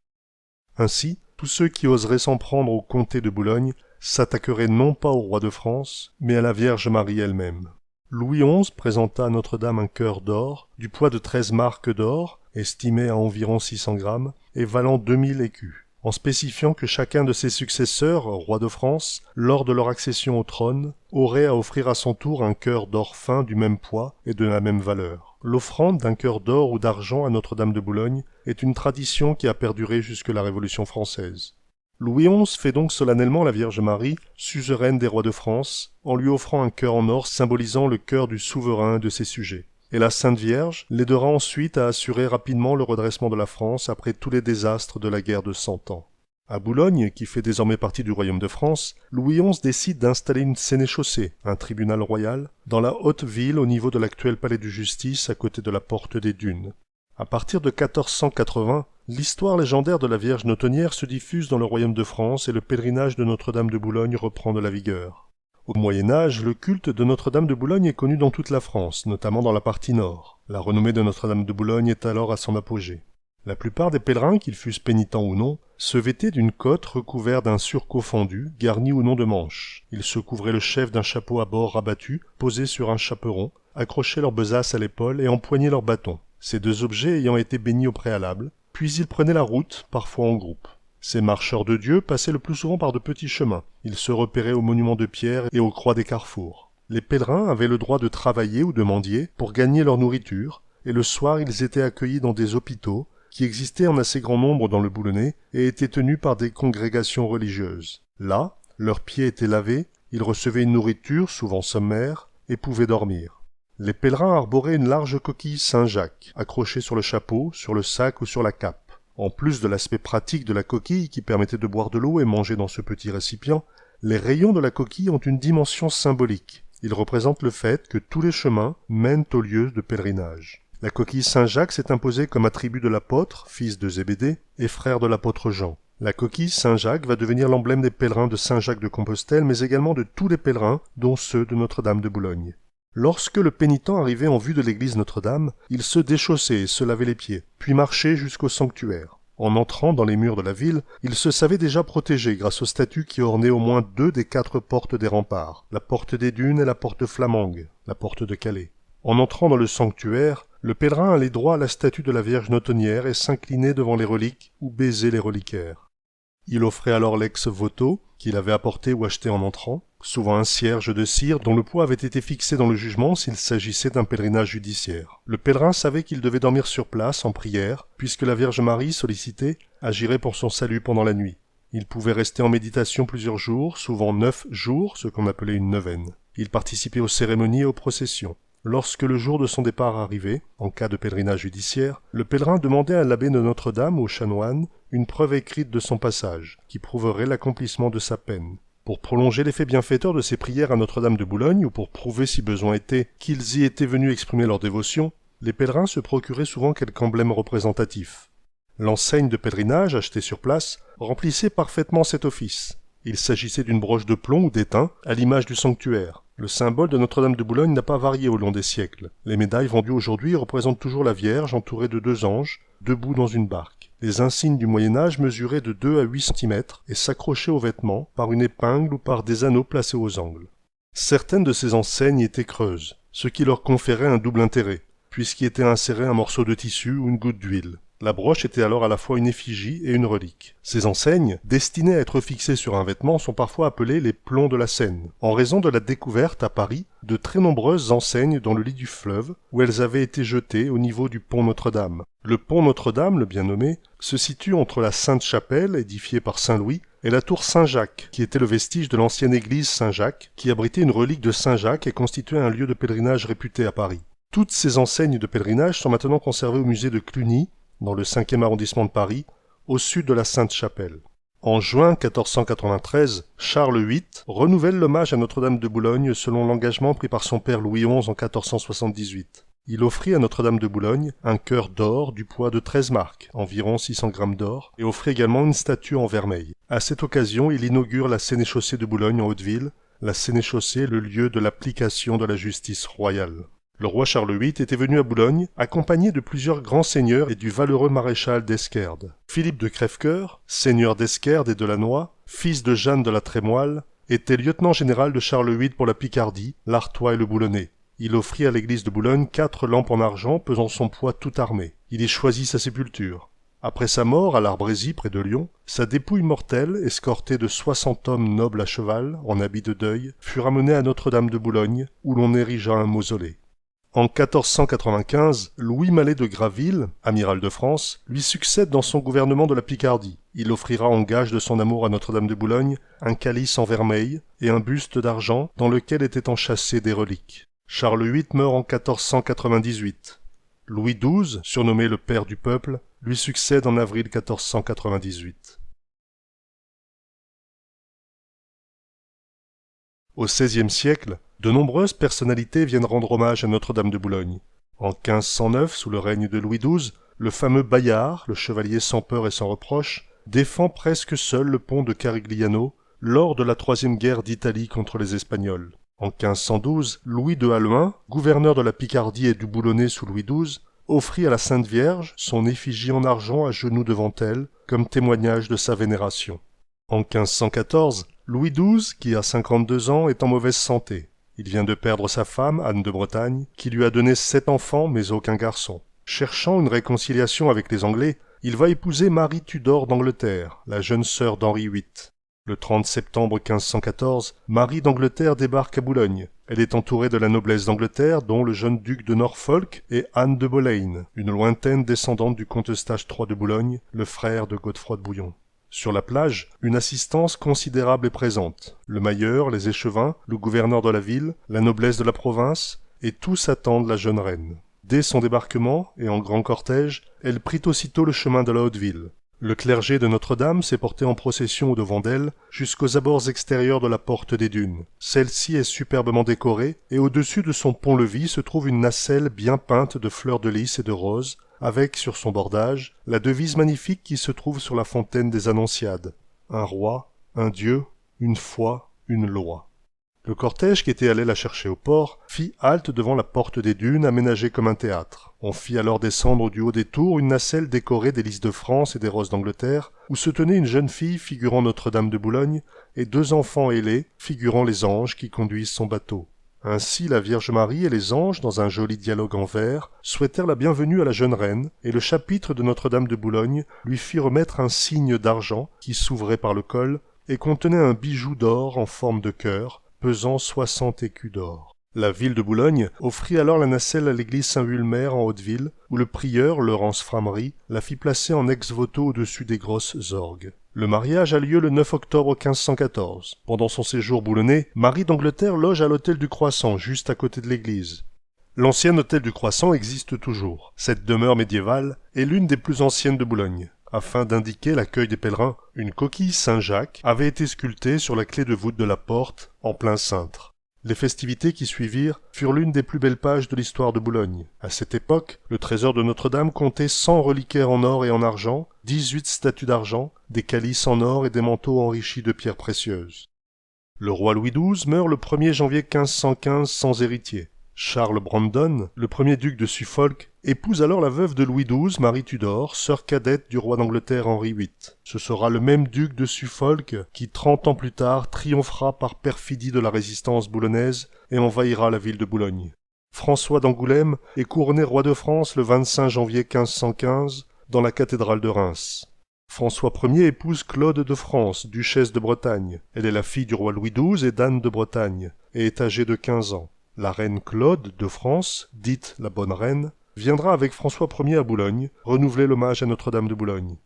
Ainsi, tous ceux qui oseraient s'en prendre au comté de Boulogne s'attaqueraient non pas au roi de France, mais à la Vierge Marie elle-même. Louis XI présenta à Notre-Dame un cœur d'or, du poids de 13 marques d'or, estimé à environ 600 grammes, et valant 2000 écus, en spécifiant que chacun de ses successeurs, rois de France, lors de leur accession au trône, aurait à offrir à son tour un cœur d'or fin du même poids et de la même valeur. L'offrande d'un cœur d'or ou d'argent à Notre-Dame de Boulogne est une tradition qui a perduré jusque la Révolution française. Louis XI fait donc solennellement la Vierge Marie, suzeraine des rois de France, en lui offrant un cœur en or symbolisant le cœur du souverain de ses sujets. Et la Sainte Vierge l'aidera ensuite à assurer rapidement le redressement de la France après tous les désastres de la guerre de 100 ans. À Boulogne, qui fait désormais partie du royaume de France, Louis XI décide d'installer une sénéchaussée, un tribunal royal, dans la haute ville au niveau de l'actuel palais de justice à côté de la porte des Dunes. À partir de 1480, l'histoire légendaire de la Vierge Notonnière se diffuse dans le royaume de France et le pèlerinage de Notre-Dame de Boulogne reprend de la vigueur. Au Moyen-Âge, le culte de Notre-Dame de Boulogne est connu dans toute la France, notamment dans la partie nord. La renommée de Notre-Dame de Boulogne est alors à son apogée. La plupart des pèlerins, qu'ils fussent pénitents ou non, se vêtaient d'une cotte recouverte d'un surcot fendu, garni ou non de manches. Ils se couvraient le chef d'un chapeau à bord rabattu, posé sur un chaperon, accrochaient leur besace à l'épaule et empoignaient leur bâton. Ces deux objets ayant été bénis au préalable, puis ils prenaient la route, parfois en groupe. Ces marcheurs de Dieu passaient le plus souvent par de petits chemins. Ils se repéraient aux monuments de pierre et aux croix des carrefours. Les pèlerins avaient le droit de travailler ou de mendier pour gagner leur nourriture, et le soir ils étaient accueillis dans des hôpitaux, qui existaient en assez grand nombre dans le Boulonnais et étaient tenus par des congrégations religieuses. Là, leurs pieds étaient lavés, ils recevaient une nourriture, souvent sommaire, et pouvaient dormir. Les pèlerins arboraient une large coquille Saint-Jacques, accrochée sur le chapeau, sur le sac ou sur la cape. En plus de l'aspect pratique de la coquille qui permettait de boire de l'eau et manger dans ce petit récipient, les rayons de la coquille ont une dimension symbolique. Ils représentent le fait que tous les chemins mènent au lieu de pèlerinage. La coquille Saint-Jacques s'est imposée comme attribut de l'apôtre, fils de Zébédée, et frère de l'apôtre Jean. La coquille Saint-Jacques va devenir l'emblème des pèlerins de Saint-Jacques de Compostelle, mais également de tous les pèlerins, dont ceux de Notre-Dame de Boulogne. Lorsque le pénitent arrivait en vue de l'église Notre-Dame, il se déchaussait et se lavait les pieds, puis marchait jusqu'au sanctuaire. En entrant dans les murs de la ville, il se savait déjà protégé grâce aux statues qui ornaient au moins 2 des 4 portes des remparts, la porte des Dunes et la porte flamangue, la porte de Calais. En entrant dans le sanctuaire, le pèlerin allait droit à la statue de la Vierge Notonnière et s'inclinait devant les reliques ou baisait les reliquaires. Il offrait alors l'ex-voto qu'il avait apporté ou acheté en entrant, souvent un cierge de cire dont le poids avait été fixé dans le jugement s'il s'agissait d'un pèlerinage judiciaire. Le pèlerin savait qu'il devait dormir sur place en prière, puisque la Vierge Marie, sollicitée, agirait pour son salut pendant la nuit. Il pouvait rester en méditation plusieurs jours, souvent 9 jours, ce qu'on appelait une neuvaine. Il participait aux cérémonies et aux processions. Lorsque le jour de son départ arrivait, en cas de pèlerinage judiciaire, le pèlerin demandait à l'abbé de Notre-Dame, au chanoine, une preuve écrite de son passage, qui prouverait l'accomplissement de sa peine. Pour prolonger l'effet bienfaiteur de ses prières à Notre-Dame de Boulogne, ou pour prouver si besoin était qu'ils y étaient venus exprimer leur dévotion, les pèlerins se procuraient souvent quelque emblème représentatif. L'enseigne de pèlerinage, achetée sur place, remplissait parfaitement cet office. Il s'agissait d'une broche de plomb ou d'étain, à l'image du sanctuaire. Le symbole de Notre-Dame de Boulogne n'a pas varié au long des siècles. Les médailles vendues aujourd'hui représentent toujours la Vierge entourée de 2 anges, debout dans une barque. Les insignes du Moyen-Âge mesuraient de 2 à 8 cm et s'accrochaient aux vêtements par une épingle ou par des anneaux placés aux angles. Certaines de ces enseignes étaient creuses, ce qui leur conférait un double intérêt, puisqu'y était inséré un morceau de tissu ou une goutte d'huile. La broche était alors à la fois une effigie et une relique. Ces enseignes, destinées à être fixées sur un vêtement, sont parfois appelées les plombs de la Seine, en raison de la découverte, à Paris, de très nombreuses enseignes dans le lit du fleuve, où elles avaient été jetées au niveau du pont Notre-Dame. Le pont Notre-Dame, le bien nommé, se situe entre la Sainte-Chapelle, édifiée par Saint Louis, et la tour Saint-Jacques, qui était le vestige de l'ancienne église Saint-Jacques, qui abritait une relique de Saint-Jacques et constituait un lieu de pèlerinage réputé à Paris. Toutes ces enseignes de pèlerinage sont maintenant conservées au musée de Cluny, dans le 5e arrondissement de Paris, au sud de la Sainte-Chapelle. En juin 1493, Charles VIII renouvelle l'hommage à Notre-Dame de Boulogne selon l'engagement pris par son père Louis XI en 1478. Il offrit à Notre-Dame de Boulogne un cœur d'or du poids de 13 marcs, environ 600 grammes d'or, et offrit également une statue en vermeil. À cette occasion, il inaugure la sénéchaussée de Boulogne en Haute-Ville, la sénéchaussée le lieu de l'application de la justice royale. Le roi Charles VIII était venu à Boulogne, accompagné de plusieurs grands seigneurs et du valeureux maréchal d'Esquerdes. Philippe de Crèvecœur, seigneur d'Esquerdes et de Lannoy, fils de Jeanne de la Trémoille, était lieutenant général de Charles VIII pour la Picardie, l'Artois et le Boulonnais. Il offrit à l'église de Boulogne 4 lampes en argent pesant son poids tout armé. Il y choisit sa sépulture. Après sa mort à l'Arbrésie près de Lyon, sa dépouille mortelle, escortée de 60 hommes nobles à cheval, en habit de deuil, fut ramenée à Notre-Dame de Boulogne, où l'on érigea un mausolée. En 1495, Louis Mallet de Graville, amiral de France, lui succède dans son gouvernement de la Picardie. Il offrira en gage de son amour à Notre-Dame de Boulogne un calice en vermeil et un buste d'argent dans lequel étaient enchâssées des reliques. Charles VIII meurt en 1498. Louis XII, surnommé le père du peuple, lui succède en avril 1498. Au XVIe siècle, de nombreuses personnalités viennent rendre hommage à Notre-Dame de Boulogne. En 1509, sous le règne de Louis XII, le fameux Bayard, le chevalier sans peur et sans reproche, défend presque seul le pont de Carigliano lors de la Troisième Guerre d'Italie contre les Espagnols. En 1512, Louis de Halluin, gouverneur de la Picardie et du Boulonnais sous Louis XII, offrit à la Sainte Vierge son effigie en argent à genoux devant elle, comme témoignage de sa vénération. En 1514, Louis XII, qui a 52 ans, est en mauvaise santé. Il vient de perdre sa femme, Anne de Bretagne, qui lui a donné 7 enfants mais aucun garçon. Cherchant une réconciliation avec les Anglais, il va épouser Marie Tudor d'Angleterre, la jeune sœur d'Henri VIII. Le 30 septembre 1514, Marie d'Angleterre débarque à Boulogne. Elle est entourée de la noblesse d'Angleterre, dont le jeune duc de Norfolk et Anne de Boleyn, une lointaine descendante du comte Eustache III de Boulogne, le frère de Godefroy de Bouillon. Sur la plage, une assistance considérable est présente. Le mailleur, les échevins, le gouverneur de la ville, la noblesse de la province, et tous attendent la jeune reine. Dès son débarquement, et en grand cortège, elle prit aussitôt le chemin de la Haute-Ville. Le clergé de Notre-Dame s'est porté en procession au-devant d'elle jusqu'aux abords extérieurs de la porte des Dunes. Celle-ci est superbement décorée, et au-dessus de son pont-levis se trouve une nacelle bien peinte de fleurs de lys et de roses, avec, sur son bordage, la devise magnifique qui se trouve sur la fontaine des Annonciades. Un roi, un dieu, une foi, une loi. Le cortège qui était allé la chercher au port fit halte devant la porte des Dunes aménagée comme un théâtre. On fit alors descendre du haut des tours une nacelle décorée des lys de France et des roses d'Angleterre, où se tenait une jeune fille figurant Notre-Dame de Boulogne et 2 enfants ailés figurant les anges qui conduisent son bateau. Ainsi la Vierge Marie et les anges, dans un joli dialogue en vers, souhaitèrent la bienvenue à la jeune reine, et le chapitre de Notre-Dame de Boulogne lui fit remettre un signe d'argent qui s'ouvrait par le col et contenait un bijou d'or en forme de cœur, pesant 60 écus d'or. La ville de Boulogne offrit alors la nacelle à l'église Saint-Wulmer en Haute-Ville, où le prieur, Laurence Framery, la fit placer en ex-voto au-dessus des grosses orgues. Le mariage a lieu le 9 octobre 1514. Pendant son séjour boulonnais, Marie d'Angleterre loge à l'hôtel du Croissant, juste à côté de l'église. L'ancien hôtel du Croissant existe toujours. Cette demeure médiévale est l'une des plus anciennes de Boulogne. Afin d'indiquer l'accueil des pèlerins, une coquille Saint-Jacques avait été sculptée sur la clé de voûte de la porte, en plein cintre. Les festivités qui suivirent furent l'une des plus belles pages de l'histoire de Boulogne. À cette époque, le trésor de Notre-Dame comptait 100 reliquaires en or et en argent, 18 statues d'argent, des calices en or et des manteaux enrichis de pierres précieuses. Le roi Louis XII meurt le 1er janvier 1515 sans héritier. Charles Brandon, le premier duc de Suffolk, épouse alors la veuve de Louis XII, Marie Tudor, sœur cadette du roi d'Angleterre Henri VIII. Ce sera le même duc de Suffolk qui, 30 ans plus tard, triomphera par perfidie de la résistance boulonnaise et envahira la ville de Boulogne. François d'Angoulême est couronné roi de France le 25 janvier 1515 dans la cathédrale de Reims. François Ier épouse Claude de France, duchesse de Bretagne. Elle est la fille du roi Louis XII et d'Anne de Bretagne, et est âgée de 15 ans. La reine Claude de France, dite la Bonne Reine, viendra avec François Ier à Boulogne, renouveler l'hommage à Notre-Dame de Boulogne.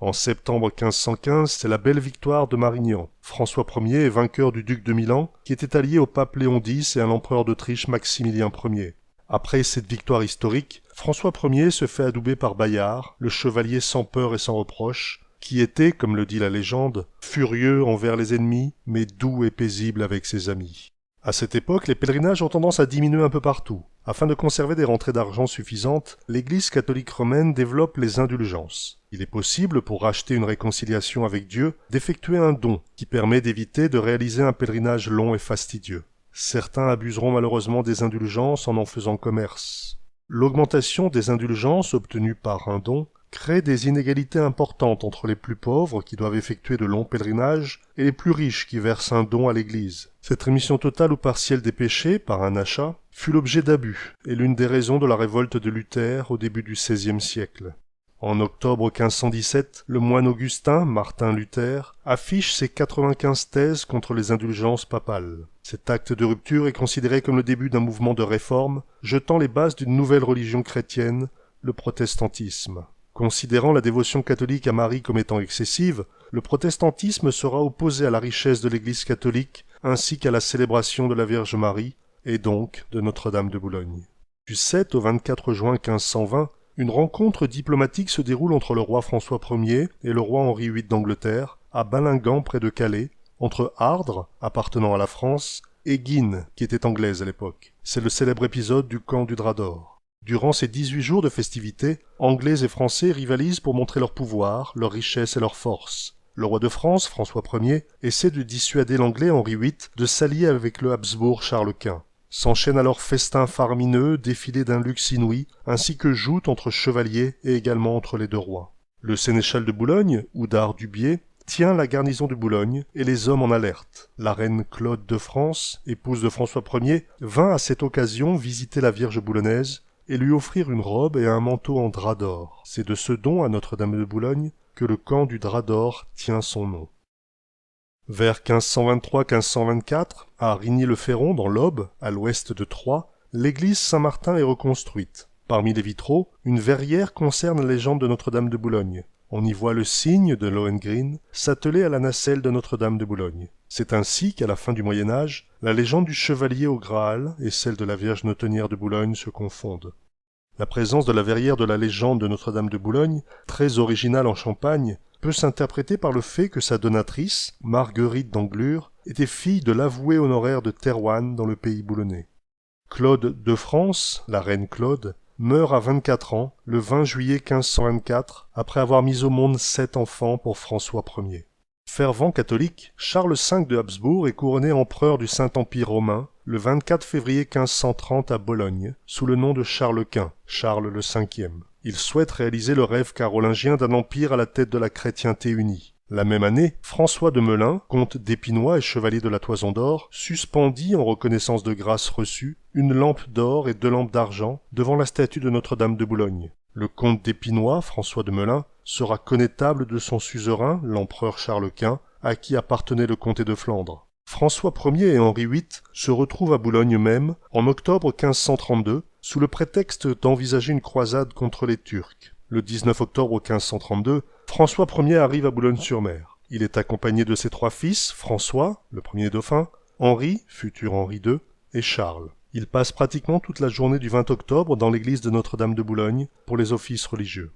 En septembre 1515, c'est la belle victoire de Marignan. François Ier est vainqueur du duc de Milan, qui était allié au pape Léon X et à l'empereur d'Autriche Maximilien Ier. Après cette victoire historique, François Ier se fait adouber par Bayard, le chevalier sans peur et sans reproche, qui était, comme le dit la légende, furieux envers les ennemis, mais doux et paisible avec ses amis. À cette époque, les pèlerinages ont tendance à diminuer un peu partout. Afin de conserver des rentrées d'argent suffisantes, l'Église catholique romaine développe les indulgences. Il est possible, pour racheter une réconciliation avec Dieu, d'effectuer un don qui permet d'éviter de réaliser un pèlerinage long et fastidieux. Certains abuseront malheureusement des indulgences en faisant commerce. L'augmentation des indulgences obtenues par un don crée des inégalités importantes entre les plus pauvres qui doivent effectuer de longs pèlerinages et les plus riches qui versent un don à l'Église. Cette rémission totale ou partielle des péchés par un achat fut l'objet d'abus et l'une des raisons de la révolte de Luther au début du XVIe siècle. En octobre 1517, le moine augustin, Martin Luther, affiche ses 95 thèses contre les indulgences papales. Cet acte de rupture est considéré comme le début d'un mouvement de réforme, jetant les bases d'une nouvelle religion chrétienne, le protestantisme. Considérant la dévotion catholique à Marie comme étant excessive, le protestantisme sera opposé à la richesse de l'Église catholique ainsi qu'à la célébration de la Vierge Marie et donc de Notre-Dame de Boulogne. Du 7 au 24 juin 1520, une rencontre diplomatique se déroule entre le roi François Ier et le roi Henri VIII d'Angleterre à Ballingan près de Calais, entre Ardres, appartenant à la France, et Guînes, qui était anglaise à l'époque. C'est le célèbre épisode du camp du Drap d'Or. Durant ces 18 jours de festivités, Anglais et Français rivalisent pour montrer leur pouvoir, leur richesse et leur force. Le roi de France, François Ier, essaie de dissuader l'Anglais Henri VIII de s'allier avec le Habsbourg Charles Quint. S'enchaînent alors festins faramineux, défilés d'un luxe inouï, ainsi que joutes entre chevaliers et également entre les deux rois. Le sénéchal de Boulogne, Oudard Dubié, tient la garnison de Boulogne et les hommes en alerte. La reine Claude de France, épouse de François Ier, vint à cette occasion visiter la Vierge boulonnaise et lui offrir une robe et un manteau en drap d'or. C'est de ce don à Notre-Dame de Boulogne que le camp du Drap d'Or tient son nom. Vers 1523-1524, à Rigny-le-Ferron, dans l'Aube, à l'ouest de Troyes, l'église Saint-Martin est reconstruite. Parmi les vitraux, une verrière concerne la légende de Notre-Dame de Boulogne. On y voit le cygne de Lohengrin s'atteler à la nacelle de Notre-Dame de Boulogne. C'est ainsi qu'à la fin du Moyen-Âge, la légende du chevalier au Graal et celle de la Vierge Notonnière de Boulogne se confondent. La présence de la verrière de la légende de Notre-Dame de Boulogne, très originale en Champagne, peut s'interpréter par le fait que sa donatrice, Marguerite d'Anglure, était fille de l'avoué honoraire de Thérouanne dans le pays boulonnais. Claude de France, la reine Claude, meurt à 24 ans, le 20 juillet 1524, après avoir mis au monde 7 enfants pour François Ier. Fervent catholique, Charles V de Habsbourg est couronné empereur du Saint-Empire romain le 24 février 1530 à Bologne, sous le nom de Charles Quint, Charles le V. Il souhaite réaliser le rêve carolingien d'un empire à la tête de la chrétienté unie. La même année, François de Melun, comte d'Épinois et chevalier de la Toison d'Or, suspendit, en reconnaissance de grâce reçue, une lampe d'or et 2 lampes d'argent devant la statue de Notre-Dame de Boulogne. Le comte d'Épinois, François de Melun, sera connétable de son suzerain, l'empereur Charles Quint, à qui appartenait le comté de Flandre. François Ier et Henri VIII se retrouvent à Boulogne même en octobre 1532 sous le prétexte d'envisager une croisade contre les Turcs. Le 19 octobre 1532, François Ier arrive à Boulogne-sur-Mer. Il est accompagné de ses 3 fils, François, le premier dauphin, Henri, futur Henri II, et Charles. Il passe pratiquement toute la journée du 20 octobre dans l'église de Notre-Dame de Boulogne pour les offices religieux.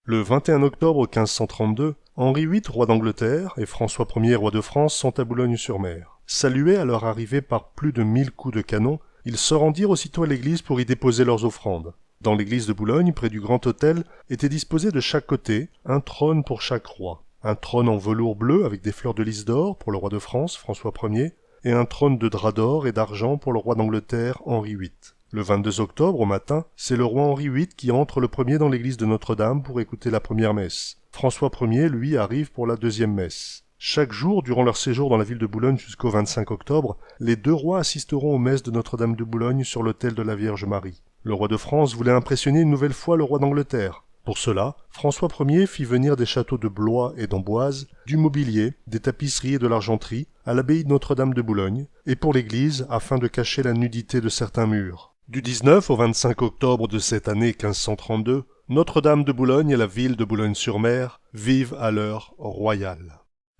Le 21 octobre 1532, Henri VIII, roi d'Angleterre, et François Ier, roi de France, sont à Boulogne-sur-Mer. Salués à leur arrivée par plus de 1000 coups de canon, ils se rendirent aussitôt à l'église pour y déposer leurs offrandes. Dans l'église de Boulogne, près du grand autel, était disposé de chaque côté un trône pour chaque roi. Un trône en velours bleu avec des fleurs de lys d'or pour le roi de France, François Ier, et un trône de drap d'or et d'argent pour le roi d'Angleterre, Henri VIII. Le 22 octobre, au matin, c'est le roi Henri VIII qui entre le premier dans l'église de Notre-Dame pour écouter la première messe. François Ier, lui, arrive pour la deuxième messe. Chaque jour, durant leur séjour dans la ville de Boulogne jusqu'au 25 octobre, les 2 rois assisteront aux messes de Notre-Dame de Boulogne sur l'autel de la Vierge Marie. Le roi de France voulait impressionner une nouvelle fois le roi d'Angleterre. Pour cela, François Ier fit venir des châteaux de Blois et d'Amboise, du mobilier, des tapisseries et de l'argenterie à l'abbaye de Notre-Dame de Boulogne, et pour l'église afin de cacher la nudité de certains murs. Du 19 au 25 octobre de cette année 1532, Notre-Dame de Boulogne et la ville de Boulogne-sur-Mer vivent à l'heure royale.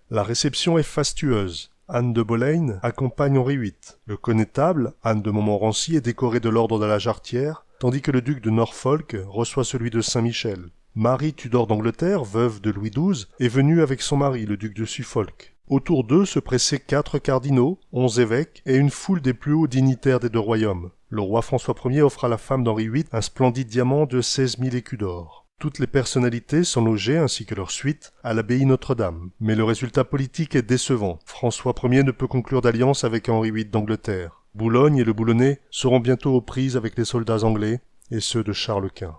La réception est fastueuse. Anne de Boleyn accompagne Henri VIII. Le connétable, Anne de Montmorency, est décoré de l'ordre de la Jarretière, tandis que le duc de Norfolk reçoit celui de Saint-Michel. Marie Tudor d'Angleterre, veuve de Louis XII, est venue avec son mari, le duc de Suffolk. Autour d'eux se pressaient 4 cardinaux, 11 évêques et une foule des plus hauts dignitaires des 2 royaumes. Le roi François Ier offre à la femme d'Henri VIII un splendide diamant de 16 000 écus d'or. Toutes les personnalités sont logées, ainsi que leur suite, à l'abbaye Notre-Dame. Mais le résultat politique est décevant. François Ier ne peut conclure d'alliance avec Henri VIII d'Angleterre. Boulogne et le Boulonnais seront bientôt aux prises avec les soldats anglais et ceux de Charles Quint.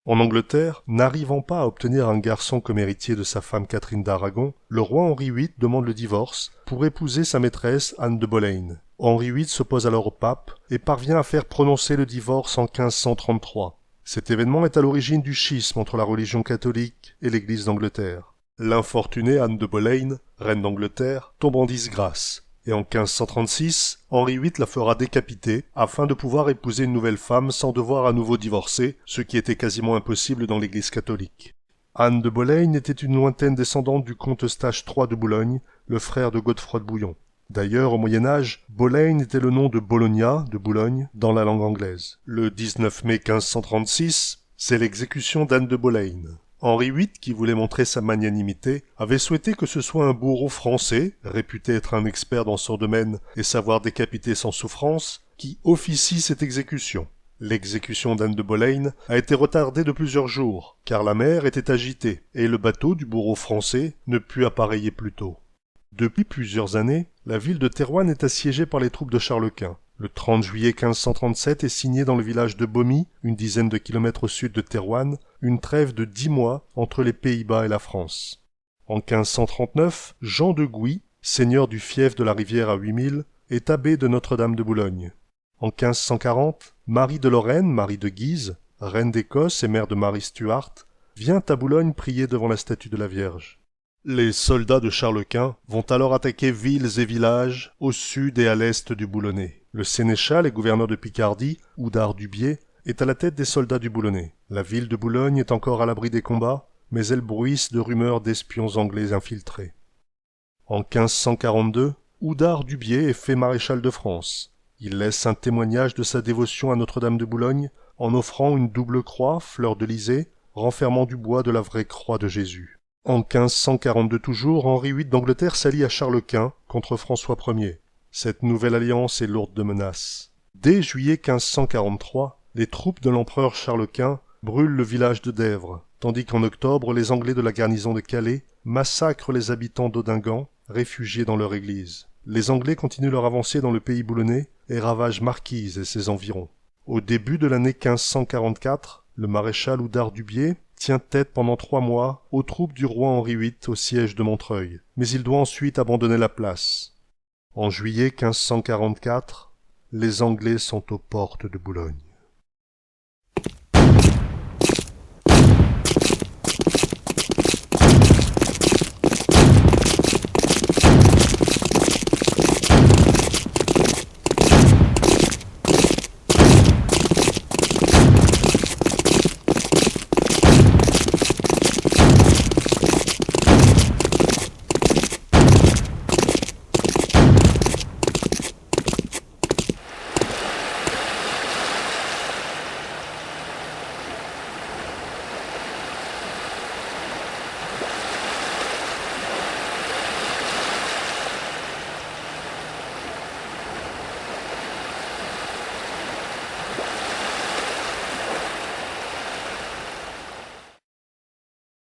En Angleterre, n'arrivant pas à obtenir un garçon comme héritier de sa femme Catherine d'Aragon, le roi Henri VIII demande le divorce pour épouser sa maîtresse Anne de Boleyn. Henri VIII s'oppose alors au pape et parvient à faire prononcer le divorce en 1533. Cet événement est à l'origine du schisme entre la religion catholique et l'Église d'Angleterre. L'infortunée Anne de Boleyn, reine d'Angleterre, tombe en disgrâce, et en 1536, Henri VIII la fera décapiter afin de pouvoir épouser une nouvelle femme sans devoir à nouveau divorcer, ce qui était quasiment impossible dans l'Église catholique. Anne de Boleyn était une lointaine descendante du comte Eustache III de Boulogne, le frère de Godefroy de Bouillon. D'ailleurs, au Moyen-Âge, Boleyn était le nom de Bologna, de Boulogne, dans la langue anglaise. Le 19 mai 1536, c'est l'exécution d'Anne de Boleyn. Henri VIII, qui voulait montrer sa magnanimité, avait souhaité que ce soit un bourreau français, réputé être un expert dans son domaine et savoir décapiter sans souffrance, qui officie cette exécution. L'exécution d'Anne de Boleyn a été retardée de plusieurs jours, car la mer était agitée, et le bateau du bourreau français ne put appareiller plus tôt. Depuis plusieurs années, la ville de Thérouanne est assiégée par les troupes de Charles Quint. Le 30 juillet 1537 est signé dans le village de Bomy, une dizaine de kilomètres au sud de Thérouanne, une trêve de 10 mois entre les Pays-Bas et la France. En 1539, Jean de Gouy, seigneur du fief de la rivière à 8000, est abbé de Notre-Dame de Boulogne. En 1540, Marie de Lorraine, Marie de Guise, reine d'Écosse et mère de Marie Stuart, vient à Boulogne prier devant la statue de la Vierge. Les soldats de Charles Quint vont alors attaquer villes et villages au sud et à l'est du Boulonnais. Le sénéchal et gouverneur de Picardie, Oudard Dubié, est à la tête des soldats du Boulonnais. La ville de Boulogne est encore à l'abri des combats, mais elle bruisse de rumeurs d'espions anglais infiltrés. En 1542, Oudard Dubié est fait maréchal de France. Il laisse un témoignage de sa dévotion à Notre-Dame de Boulogne en offrant une double croix, fleur de lysée, renfermant du bois de la vraie croix de Jésus. En 1542 toujours, Henri VIII d'Angleterre s'allie à Charles Quint contre François Ier. Cette nouvelle alliance est lourde de menaces. Dès juillet 1543, les troupes de l'empereur Charles Quint brûlent le village de Dèvres, tandis qu'en octobre, les Anglais de la garnison de Calais massacrent les habitants d'Audingan, réfugiés dans leur église. Les Anglais continuent leur avancée dans le pays boulonnais et ravagent Marquise et ses environs. Au début de l'année 1544, le maréchal Oudard Dubié tient tête pendant 3 mois aux troupes du roi Henri VIII au siège de Montreuil, mais il doit ensuite abandonner la place. En juillet 1544, les Anglais sont aux portes de Boulogne.